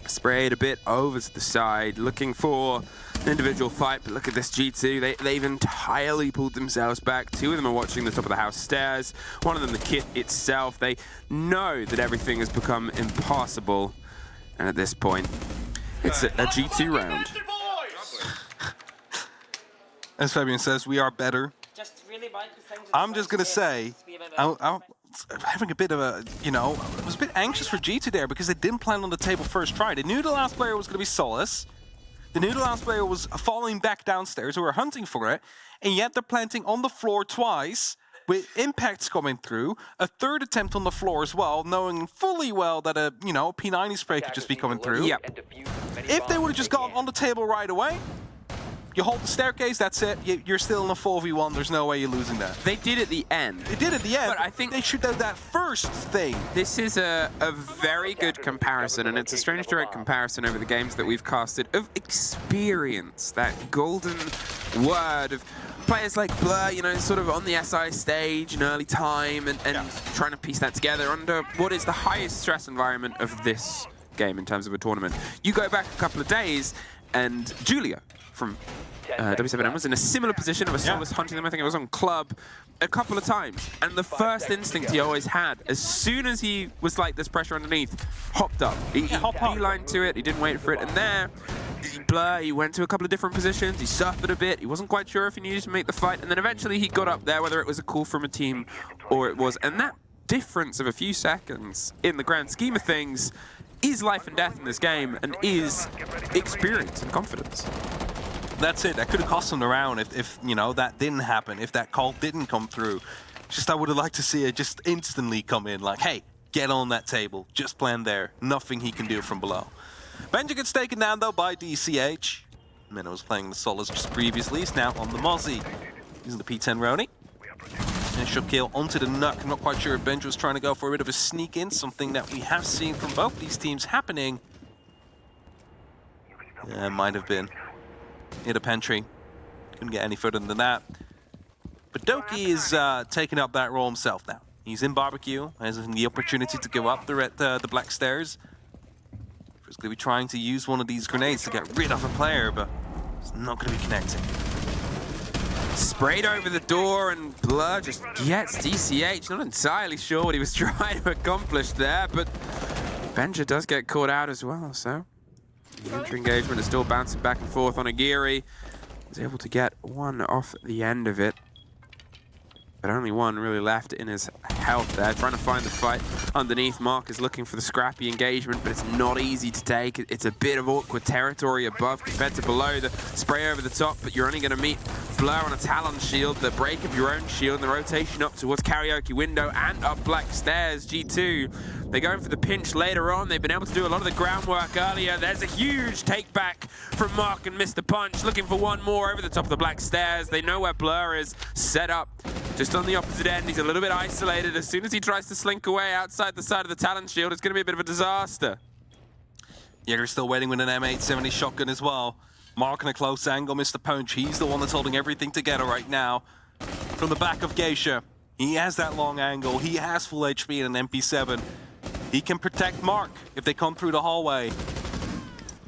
Sprayed a bit over to the side, looking for an individual fight, but look at this G2. They've entirely pulled themselves back. 2 of them are watching the top of the house stairs. One of them the kit itself. They know that everything has become impossible, and at this point, it's a G2 round. As Fabian says, we are better. I'm just going to say, I'm having a bit of a, I was a bit anxious for G2 there because they didn't plan on the table first try. They knew the last player was going to be Solace. They knew the last player was falling back downstairs. They were hunting for it. And yet they're planting on the floor twice with impacts coming through. A 3rd attempt on the floor as well, knowing fully well that a, P90 spray could just be coming through. Yep. If they would have just gone on the table right away, you hold the staircase, that's it. You're still in a 4v1. There's no way you're losing that. They did at the end. They did at the end, but I think they should have that first thing. This is a very good comparison, and it's a strange direct comparison over the games that we've casted of experience. That golden word of players like Blur, sort of on the SI stage in early time and trying to piece that together under what is the highest stress environment of this game in terms of a tournament. You go back a couple of days, and Julia from W7M was in a similar position of a Solace hunting them. I think it was on club a couple of times. And the first instinct he always had, as soon as he was like, there's pressure underneath, hopped up. He beelined to it, he didn't wait for it. And there, Blur, he went to a couple of different positions, he suffered a bit, he wasn't quite sure if he needed to make the fight. And then eventually he got up there, whether it was a call from a team or it was. And that difference of a few seconds in the grand scheme of things is life and death in this game and is experience and confidence. That's it. That could have cost them the round if that didn't happen, if that call didn't come through. Just I would have liked to see it just instantly come in, like, hey, get on that table. Just plan there. Nothing he can do from below. Benja gets taken down, though, by DCH. Minnow was playing the Solace just previously. He's now on the Mozzie. Using the P10 Roni. Initial kill onto the Nuck. I'm not quite sure if Benja was trying to go for a bit of a sneak in, something that we have seen from both these teams happening. Yeah, might have been. Hit a Pentry. Couldn't get any further than that. But Doki is taking up that role himself now. He's in barbecue, has the opportunity to go up there at the Black Stairs. He's going to be trying to use one of these grenades to get rid of a player, but it's not going to be connecting. sprayed over the door, and Blur just gets DCH. Not entirely sure what he was trying to accomplish there, but Benja does get caught out as well, so the entry engagement is still bouncing back and forth on Aguirre. He's able to get one off the end of it, but only one really left in his health there. Trying to find the fight underneath. Mark is looking for the scrappy engagement, but it's not easy to take. It's a bit of awkward territory above compared to below. The spray over the top, but you're only going to meet Blur on a Talon shield, the break of your own shield, and the rotation up towards Karaoke window and up Black Stairs. G2, they're going for the pinch later on. They've been able to do a lot of the groundwork earlier. There's a huge take back from Mark and Mr. Punch, looking for one more over the top of the Black Stairs. They know where Blur is set up. Just on the opposite end, he's a little bit isolated. As soon as he tries to slink away outside the side of the Talon shield, it's going to be a bit of a disaster. Jäger's still waiting with an M870 shotgun as well. Mark in a close angle, Mr. Punch. He's the one that's holding everything together right now. From the back of Geisha, he has that long angle. He has full HP and an MP7. He can protect Mark if they come through the hallway.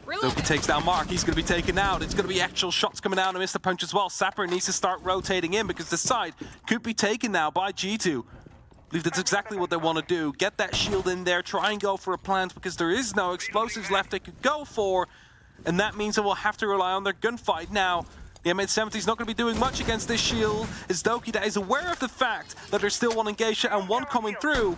Doki takes down Mark. He's going to be taken out. It's going to be actual shots coming out of Mr. Punch as well. Sapper needs to start rotating in because the side could be taken now by G2. I believe that's exactly what they want to do. Get that shield in there. Try and go for a plant because there is no explosives left they could go for. And that means they will have to rely on their gunfight now. The M870 is not going to be doing much against this shield. It's Doki that is aware of the fact that there's still one in Geisha and one coming through.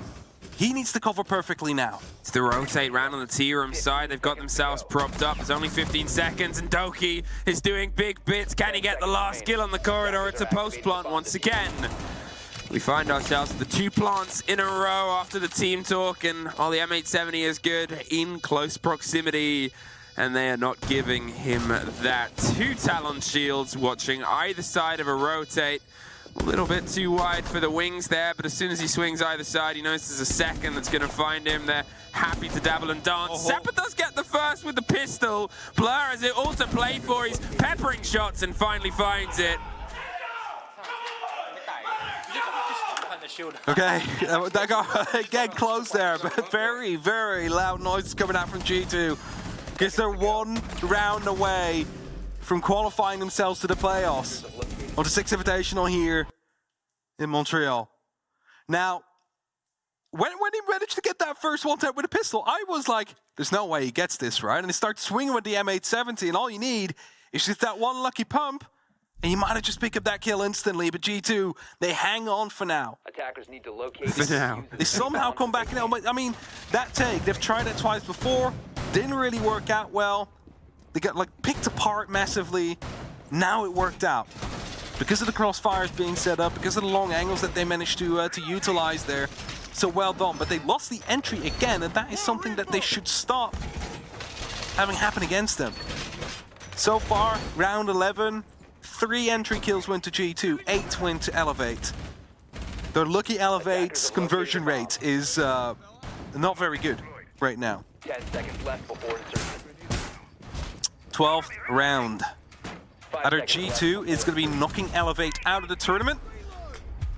He needs to cover perfectly now. It's the rotate round on the T-room side. They've got themselves propped up. There's only 15 seconds, and Doki is doing big bits. Can he get the last kill on the corridor? It's a post plant once again. We find ourselves with the 2 plants in a row after the team talk, and while the M870 is good in close proximity, and they are not giving him that. 2 Talon shields watching either side of a rotate. A little bit too wide for the wings there, but as soon as he swings either side, he knows there's a second that's going to find him. They're happy to dabble and dance. Seppa does get the first with the pistol. Blur has it all to play for. He's peppering shots and finally finds it. Okay, that got again close there, but very, very loud noise coming out from G2. Because they're 1 round away from qualifying themselves to the playoffs of the 6th Invitational here in Montreal. Now, when he managed to get that first one tap with a pistol, I was like, there's no way he gets this, right? And he starts swinging with the M870, and all you need is just that one lucky pump, and you might have just picked up that kill instantly, but G2, they hang on for now. Attackers need to locate For now. They somehow come back now. I mean, that take, they've tried it twice before, didn't really work out well. They got like picked apart massively. Now it worked out. Because of the crossfires being set up, because of the long angles that they managed to utilize there. So well done, but they lost the entry again, and that is something that they should stop having happen against them. So far, round 11, 3 entry kills went to G2, 8 went to Elevate. Their lucky Elevate's conversion rate is not very good right now. 10 seconds left before insertion. 12th round. Either G2 is going to be knocking Elevate out of the tournament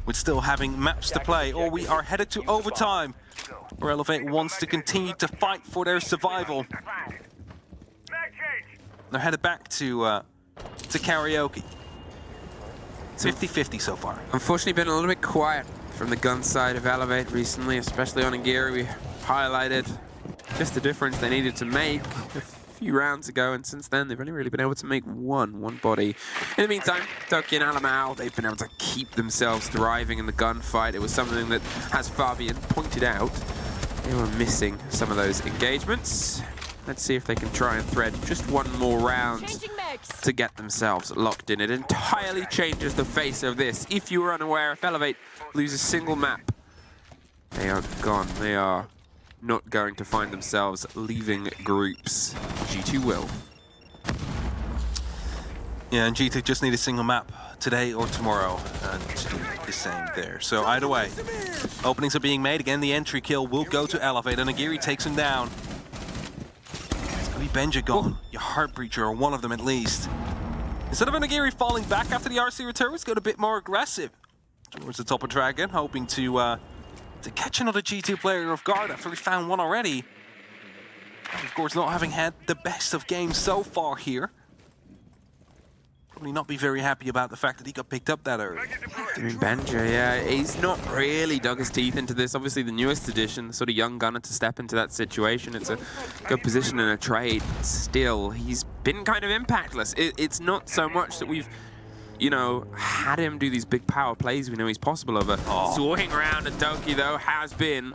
with still having maps to play, or we are headed to overtime where Elevate wants to continue to fight for their survival. They're headed back to Karaoke. 50-50 so far. Unfortunately, been a little bit quiet from the gun side of Elevate recently, especially on Aguirre. We highlighted just the difference they needed to make a few rounds ago, and since then they've only really been able to make one body. In the meantime, Doki and Alamau, they've been able to keep themselves thriving in the gunfight. It was something that, as Fabian pointed out, they were missing some of those engagements. Let's see if they can try and thread just one more round to get themselves locked in. It entirely changes the face of this. If you were unaware, if Elevate lose a single map, they are gone. They are not going to find themselves leaving groups. G2 will. Yeah, and G2 just need a single map today or tomorrow to do the same there. So either way, openings are being made. Again, the entry kill will go to Elevate, and Aguirre takes him down. Benja gone, your Heartbreacher, or one of them at least. Instead of an Aguirre falling back after the RC return, he's got a bit more aggressive towards the top of Dragon, hoping to catch another G2 player off guard after he found one already. Of course, not having had the best of games so far here. probably not be very happy about the fact that he got picked up that early. I mean, Benja, yeah, he's not really dug his teeth into this. Obviously, the newest addition, the sort of young gunner to step into that situation. It's a good position in a trade. Still, he's been kind of impactless. It's not so much that we've, you know, had him do these big power plays. We know he's possible of a swing round. And Doki, though, has been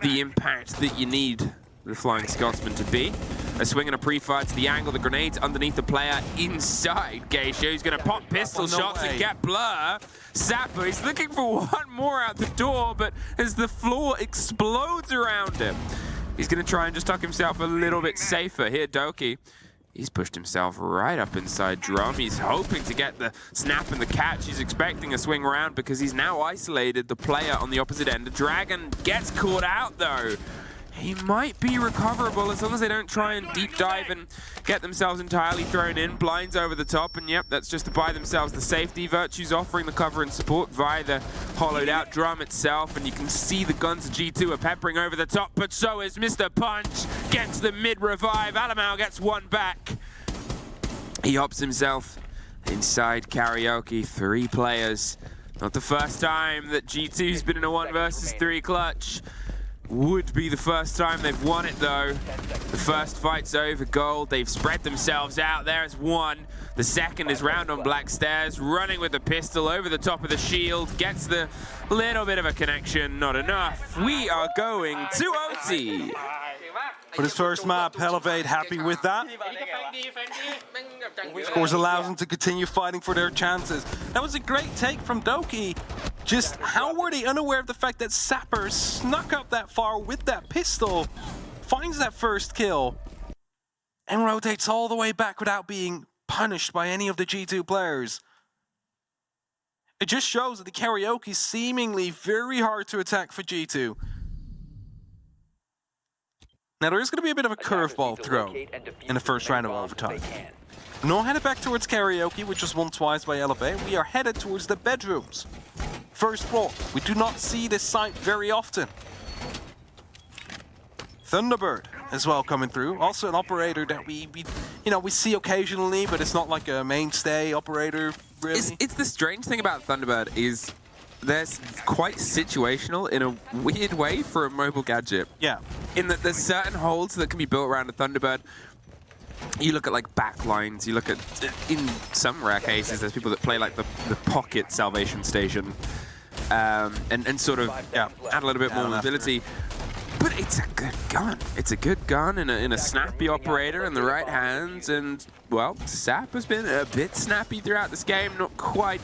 the impact that you need the Flying Scotsman to be. A swing and a pre-fire to the angle. The grenade's underneath the player inside Geisha. He's going to pop pistol shots and get Blur. Sapper, he's looking for one more out the door, but as the floor explodes around him, he's going to try and just tuck himself a little bit safer. Here, Doki, he's pushed himself right up inside Drum. He's hoping to get the snap and the catch. He's expecting a swing around because he's now isolated the player on the opposite end. The Dragon gets caught out, though. He might be recoverable as long as they don't try and deep dive and get themselves entirely thrown in. Blinds over the top, and yep, that's just to buy themselves the safety. Virtue's offering the cover and support via the hollowed out drum itself, and you can see the guns of G2 are peppering over the top, but so is Mr. Punch. Gets the mid-revive. Alamau gets one back. He hops himself inside Karaoke. 3 players. Not the first time that G2's been in a 1 versus 3 clutch. Would be the first time they've won it, though. The first fight's over gold. They've spread themselves out. There's one. The second is round on Black Stairs, running with the pistol over the top of the shield. Gets the little bit of a connection. Not enough. We are going to OT. For his first map, Elevate happy with that. Of course, allows them to continue fighting for their chances. That was a great take from Doki. Just how were they unaware of the fact that Sapper snuck up that far with that pistol, finds that first kill, and rotates all the way back without being punished by any of the G2 players? It just shows that the Karaoke is seemingly very hard to attack for G2. Now there is going to be a bit of a curveball thrown in the first round of overtime. No headed back towards Karaoke, which was won twice by Elevate. We are headed towards the bedrooms. First floor. We do not see this site very often. Thunderbird as well coming through. Also an operator that we see occasionally, but it's not like a mainstay operator, really. It's the strange thing about Thunderbird is they're quite situational in a weird way for a mobile gadget. Yeah. In that there's certain holds that can be built around a Thunderbird. You look at like backlines, you look at, in some rare cases, there's people that play like the pocket salvation station and sort of add a little bit more mobility. But it's a good gun. It's a good gun in a snappy operator in the right hands. And, well, Sap has been a bit snappy throughout this game. Not quite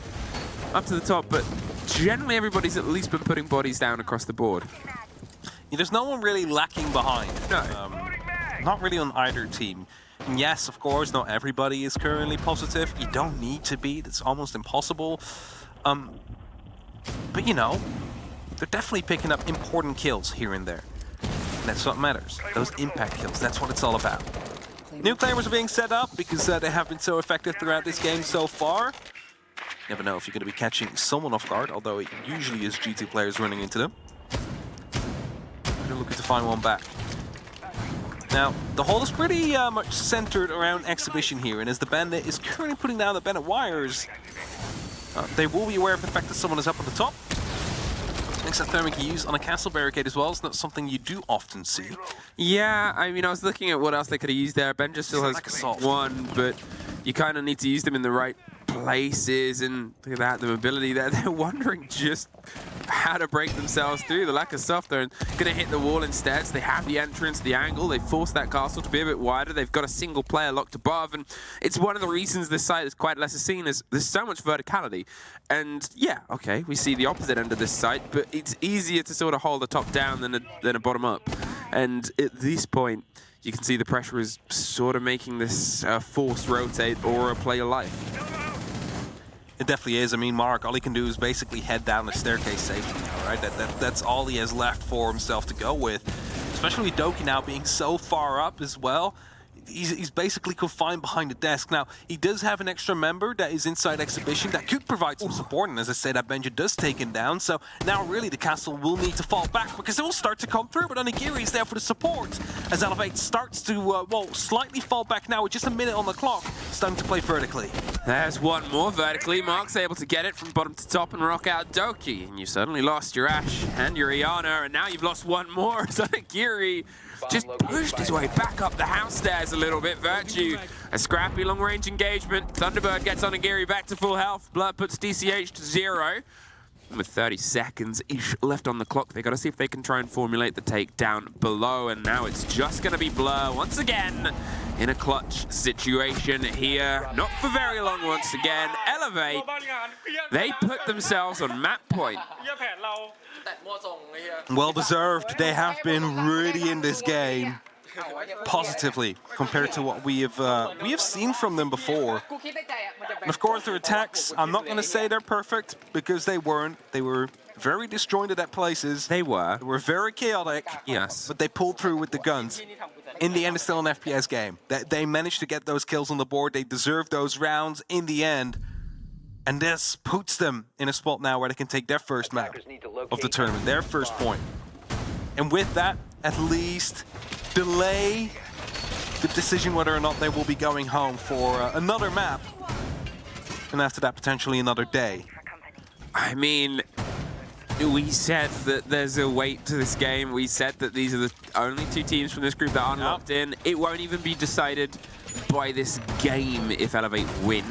up to the top, but generally everybody's at least been putting bodies down across the board. Yeah, there's no one really lacking behind. No. Not really on either team. And yes, of course, not everybody is currently positive. You don't need to be. That's almost impossible. But, you know, they're definitely picking up important kills here and there. And that's what matters. Those impact kills, that's what it's all about. New claimers are being set up because they have been so effective throughout this game so far. Never know if you're going to be catching someone off guard, although it usually is G2 players running into them. They're looking to find one back. Now, the hole is pretty much centered around Exhibition here, and as the Bandit is currently putting down the Bandit wires, they will be aware of the fact that someone is up on the top. Makes that thermic use on a castle barricade as well. It's not something you do often see. Yeah, I mean, I was looking at what else they could have used there. Benja still has one, but you kind of need to use them in the right places, and look at that, the mobility there. They're wondering just how to break themselves through. The lack of stuff, they're going to hit the wall instead. So they have the entrance, the angle. They force that castle to be a bit wider. They've got a single player locked above, and it's one of the reasons this site is quite less seen is there's so much verticality. And yeah, okay, we see the opposite end of this site, but it's easier to sort of hold a top down than a bottom up. And at this point, you can see the pressure is sort of making this forced rotate or a play of life. It definitely is. I mean, Mark, all he can do is basically head down the staircase safely now, right? That's all he has left for himself to go with. Especially with Doki now being so far up as well. he's basically confined behind the desk. Now, he does have an extra member that is inside exhibition that could provide some support, and as I said, that Benja does take him down, so now really the castle will need to fall back because it will start to come through, but Onigiri is there for the support as Elevate starts to, well, slightly fall back now with just a minute on the clock. It's time to play vertically. There's one more vertically. Mark's able to get it from bottom to top and rock out Doki, and you suddenly lost your Ashe and your Iana, and now you've lost one more. So Onigiri just pushed his way back up the house stairs a little bit. Virtue, a scrappy long-range engagement. Thunderbird gets Onigiri back to full health. Blood puts DCH to 0. With 30 seconds-ish left on the clock, they got to see if they can try and formulate the takedown below, and now it's just going to be Blur once again in a clutch situation here. Not for very long once again. Elevate, they put themselves on map point. Well deserved. They have been really in this game positively compared to what we have seen from them before. And of course, their attacks, I'm not going to say they're perfect because they weren't. They were very disjointed at places. They were. They were very chaotic. Yes. But they pulled through with the guns. In the end, it's still an FPS game. They managed to get those kills on the board. They deserved those rounds in the end. And this puts them in a spot now where they can take their first map of the tournament, their first point. And with that, at least delay the decision whether or not they will be going home for another map. And after that, potentially another day. I mean, we said that there's a weight to this game. We said that these are the only two teams from this group that aren't locked in. It won't even be decided by this game if Elevate win.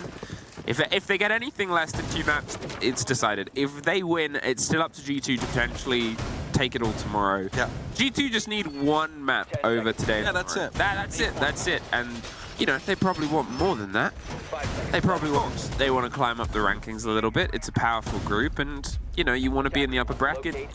If they get anything less than 2 maps, it's decided. If they win, it's still up to G2 to potentially take it all tomorrow. Yeah. G2 just need 1 map over today. Yeah, that's it. That's it. And, you know, they probably want more than that. They probably want. They want to climb up the rankings a little bit. It's a powerful group, and, you know, you want to be in the upper bracket.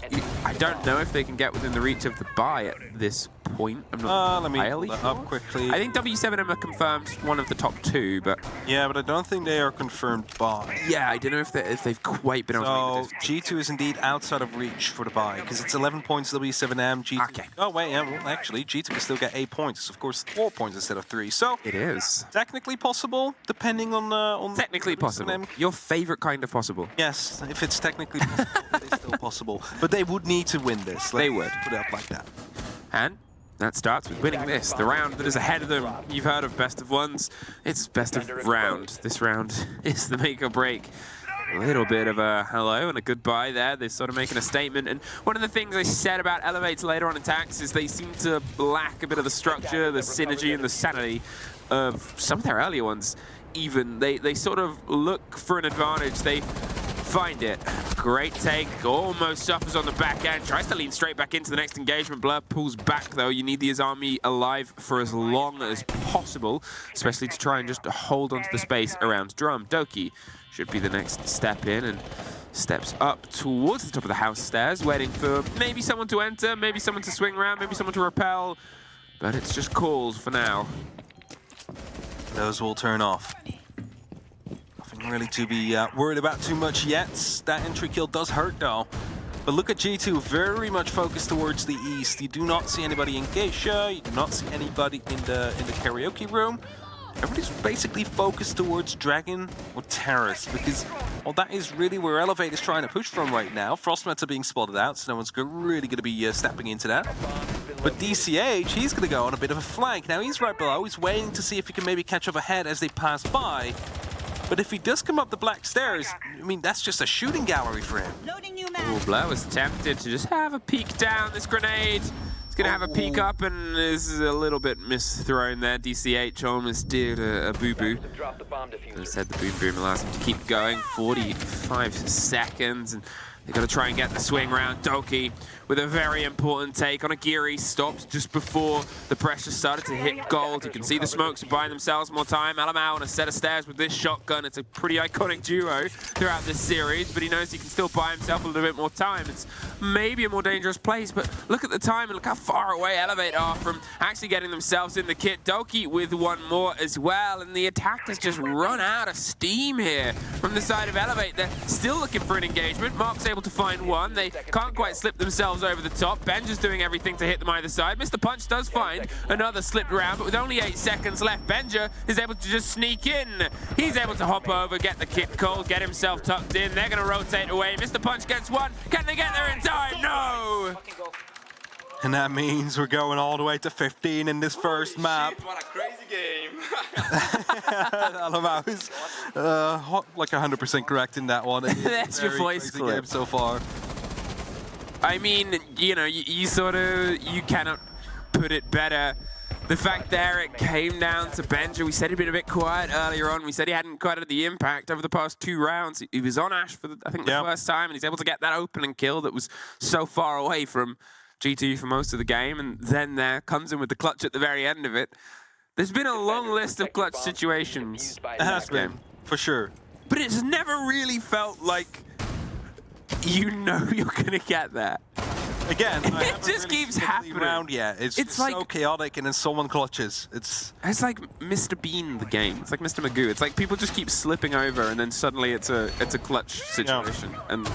I don't know if they can get within the reach of the bye at this point. I'm not let me entirely pull that sure. up quickly. I think W7M are confirmed one of the top 2, but Yeah, but I don't think they are confirmed by. yeah, I don't know if they've quite been able to So make the G2 is indeed outside of reach for the bye because it's 11 points W7M. G2. Okay. Oh wait, yeah. Well, actually, G2 can still get 8 points. It's of course 4 points instead of 3. So It is. technically possible, depending on Technically possible. W7M. Your favorite kind of possible. Yes, if it's technically possible, it's still possible. But they would need to win this. They Let's would. put it up like that. And that starts with winning this. The round that is ahead of them. You've heard of best of ones. It's best of round. This round is the make or break. A little bit of a hello and a goodbye there. They're sort of making a statement. And one of the things I said about Elevate's later on attacks is they seem to lack a bit of the structure, the synergy, and the sanity of some of their earlier ones. Even they sort of look for an advantage. They find it. Great take. Almost suffers on the back end. Tries to lean straight back into the next engagement. Blur pulls back, though. You need the Azami alive for as long as possible, especially to try and just hold onto the space around Drum. Doki should be the next step in and steps up towards the top of the house stairs, waiting for maybe someone to enter, maybe someone to swing around, maybe someone to repel. But it's just calls for now. Those will turn off. Nothing really to be worried about too much yet. That entry kill does hurt though. But look at G2, very much focused towards the east. You do not see anybody in Geisha, you do not see anybody in the karaoke room. Everybody's basically focused towards Dragon or Terrace because, well, that is really where Elevate is trying to push from right now. Frostmats are being spotted out, so no one's really going to be stepping into that. But DCH, he's going to go on a bit of a flank. Now, he's right below. He's waiting to see if he can maybe catch up ahead as they pass by. But if he does come up the black stairs, I mean, that's just a shooting gallery for him. Ooh, Blur was tempted to just have a peek down this grenade. He's going to have a peek up, and this is a little bit misthrown there. DCH almost did a boo-boo. Instead, the boom-boom allows him to keep going. 45 seconds, and they've got to try and get the swing round. Doki with a very important take on Onigiri. Stopped just before the pressure started to hit gold. You can see the smokes are buying themselves more time. Alamau on a set of stairs with this shotgun. It's a pretty iconic duo throughout this series, but he knows he can still buy himself a little bit more time. It's maybe a more dangerous place, but look at the time and look how far away Elevate are from actually getting themselves in the kit. Doki with one more as well, and the attack has just run out of steam here from the side of Elevate. They're still looking for an engagement. Mark's able to find one. They can't quite slip themselves themselves over the top. Benja's doing everything to hit them either side. Mr. Punch does find another slipped round, but with only 8 seconds left, Benja is able to just sneak in. He's able to hop over, get the kick call, get himself tucked in. They're going to rotate away. Mr. Punch gets one. Can they get there in time? No! And that means we're going all the way to 15 in this first map. Shit, what a crazy game. Alamau is like 100% correct in that one. That's your voice clip. Game so far. I mean, you know, you cannot put it better. The fact there it came down to Benja. We said he'd been a bit quiet earlier on. We said he hadn't quite had the impact over the past 2 rounds. He was on Ash for, I think, the first time, and he's able to get that opening kill that was so far away from G2 for most of the game, and then there comes in with the clutch at the very end of it. There's been a long list of clutch situations. It has been, for sure. But it's never really felt like you know you're going to get that. Again, it just keeps happening. Around yet. It's just like, so chaotic, and then someone clutches. It's like Mr. Bean, the game. It's like Mr. Magoo. It's like people just keep slipping over, and then suddenly it's a clutch situation. Yeah. And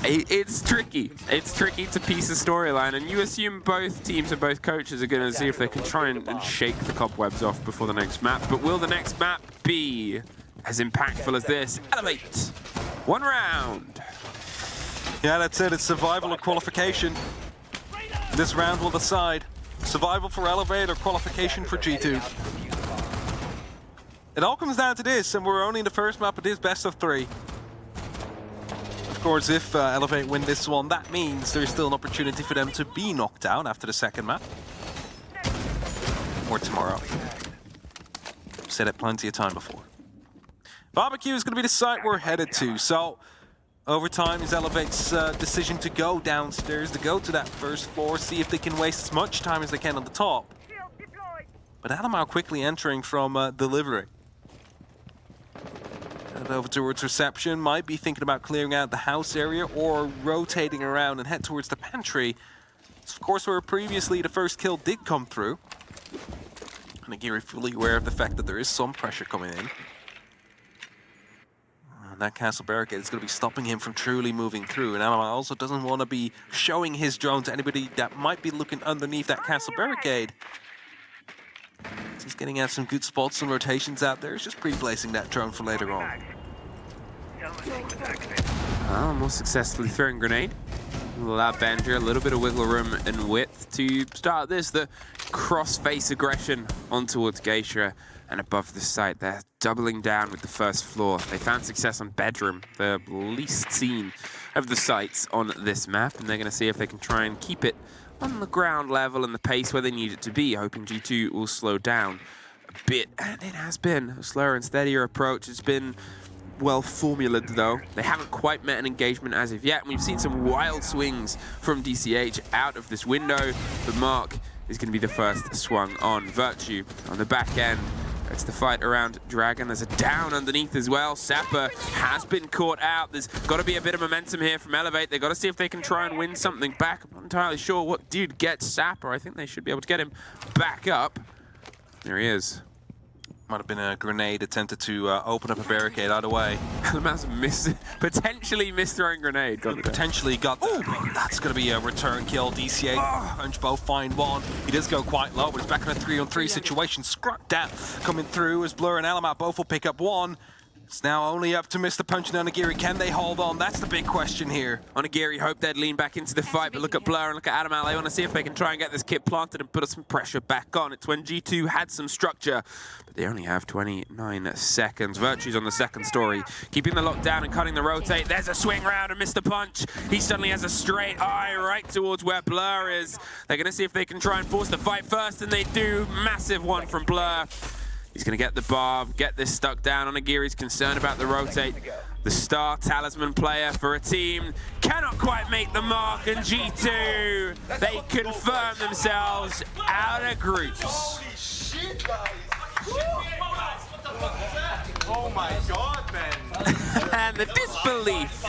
it's tricky. It's tricky to piece a storyline, and you assume both teams and both coaches are going to see if they can try and shake the cobwebs off before the next map. But will the next map be as impactful as this? Elevate. 1 round. Yeah, that's it. It's survival or qualification. This round will decide. Survival for Elevate or qualification for G2. It all comes down to this, and we're only in the first map. It is best of 3. Of course, if Elevate win this one, that means there's still an opportunity for them to be knocked down after the second map. Or tomorrow. Said it plenty of time before. Barbecue is going to be the site we're headed to, so overtime is Elevate's decision to go downstairs, to go to that first floor, see if they can waste as much time as they can on the top. But Alamau quickly entering from delivery. And over towards reception, might be thinking about clearing out the house area or rotating around and head towards the pantry. So of course, where previously the first kill did come through. And Agiri fully aware of the fact that there is some pressure coming in. And that castle barricade is going to be stopping him from truly moving through. And Alamau also doesn't want to be showing his drone to anybody that might be looking underneath that castle barricade. He's getting out some good spots and rotations out there. He's just pre-placing that drone for later on. More successfully throwing grenade. Will allow Benja a little bit of wiggle room and width to start this. The cross-face aggression on towards Geisha and above the site. They're doubling down with the first floor. They found success on bedroom, the least seen of the sites on this map, and they're going to see if they can try and keep it on the ground level and the pace where they need it to be, hoping G2 will slow down a bit. And it has been a slower and steadier approach. It's been well formulated, though. They haven't quite met an engagement as of yet. And we've seen some wild swings from DCH out of this window. But Mark is going to be the first swung on. Virtue on the back end. It's the fight around Dragon. There's a down underneath as well. Sapper has been caught out. There's got to be a bit of momentum here from Elevate. They've got to see if they can try and win something back. I'm not entirely sure what did get Sapper. I think they should be able to get him back up. There he is. Might have been a grenade attempted to open up a barricade either way. Alamau's potentially misthrowing grenade. Potentially got that. That's going to be a return kill. DCA punch both find one. He does go quite low, but it's back in a 3-on-3 situation. Scrap that coming through as Blur and Alamau both will pick up one. It's now only up to Mr. Punch and Onigiri. Can they hold on? That's the big question here. Onigiri hoped they'd lean back into the fight, but look at Blur and look at Alamau. They want to see if they can try and get this kit planted and put some pressure back on. It's when G2 had some structure, but they only have 29 seconds. Virtue's on the second story, keeping the lockdown and cutting the rotate. There's a swing round and Mr. Punch. He suddenly has a straight eye right towards where Blur is. They're going to see if they can try and force the fight first, and they do. Massive one from Blur. He's going to get the barb, get this stuck down. Onigiri's concerned about the rotate. The star talisman player for a team cannot quite make the mark, and G2, they confirm themselves out of groups. Holy shit, guys! Oh my god, man! And the disbelief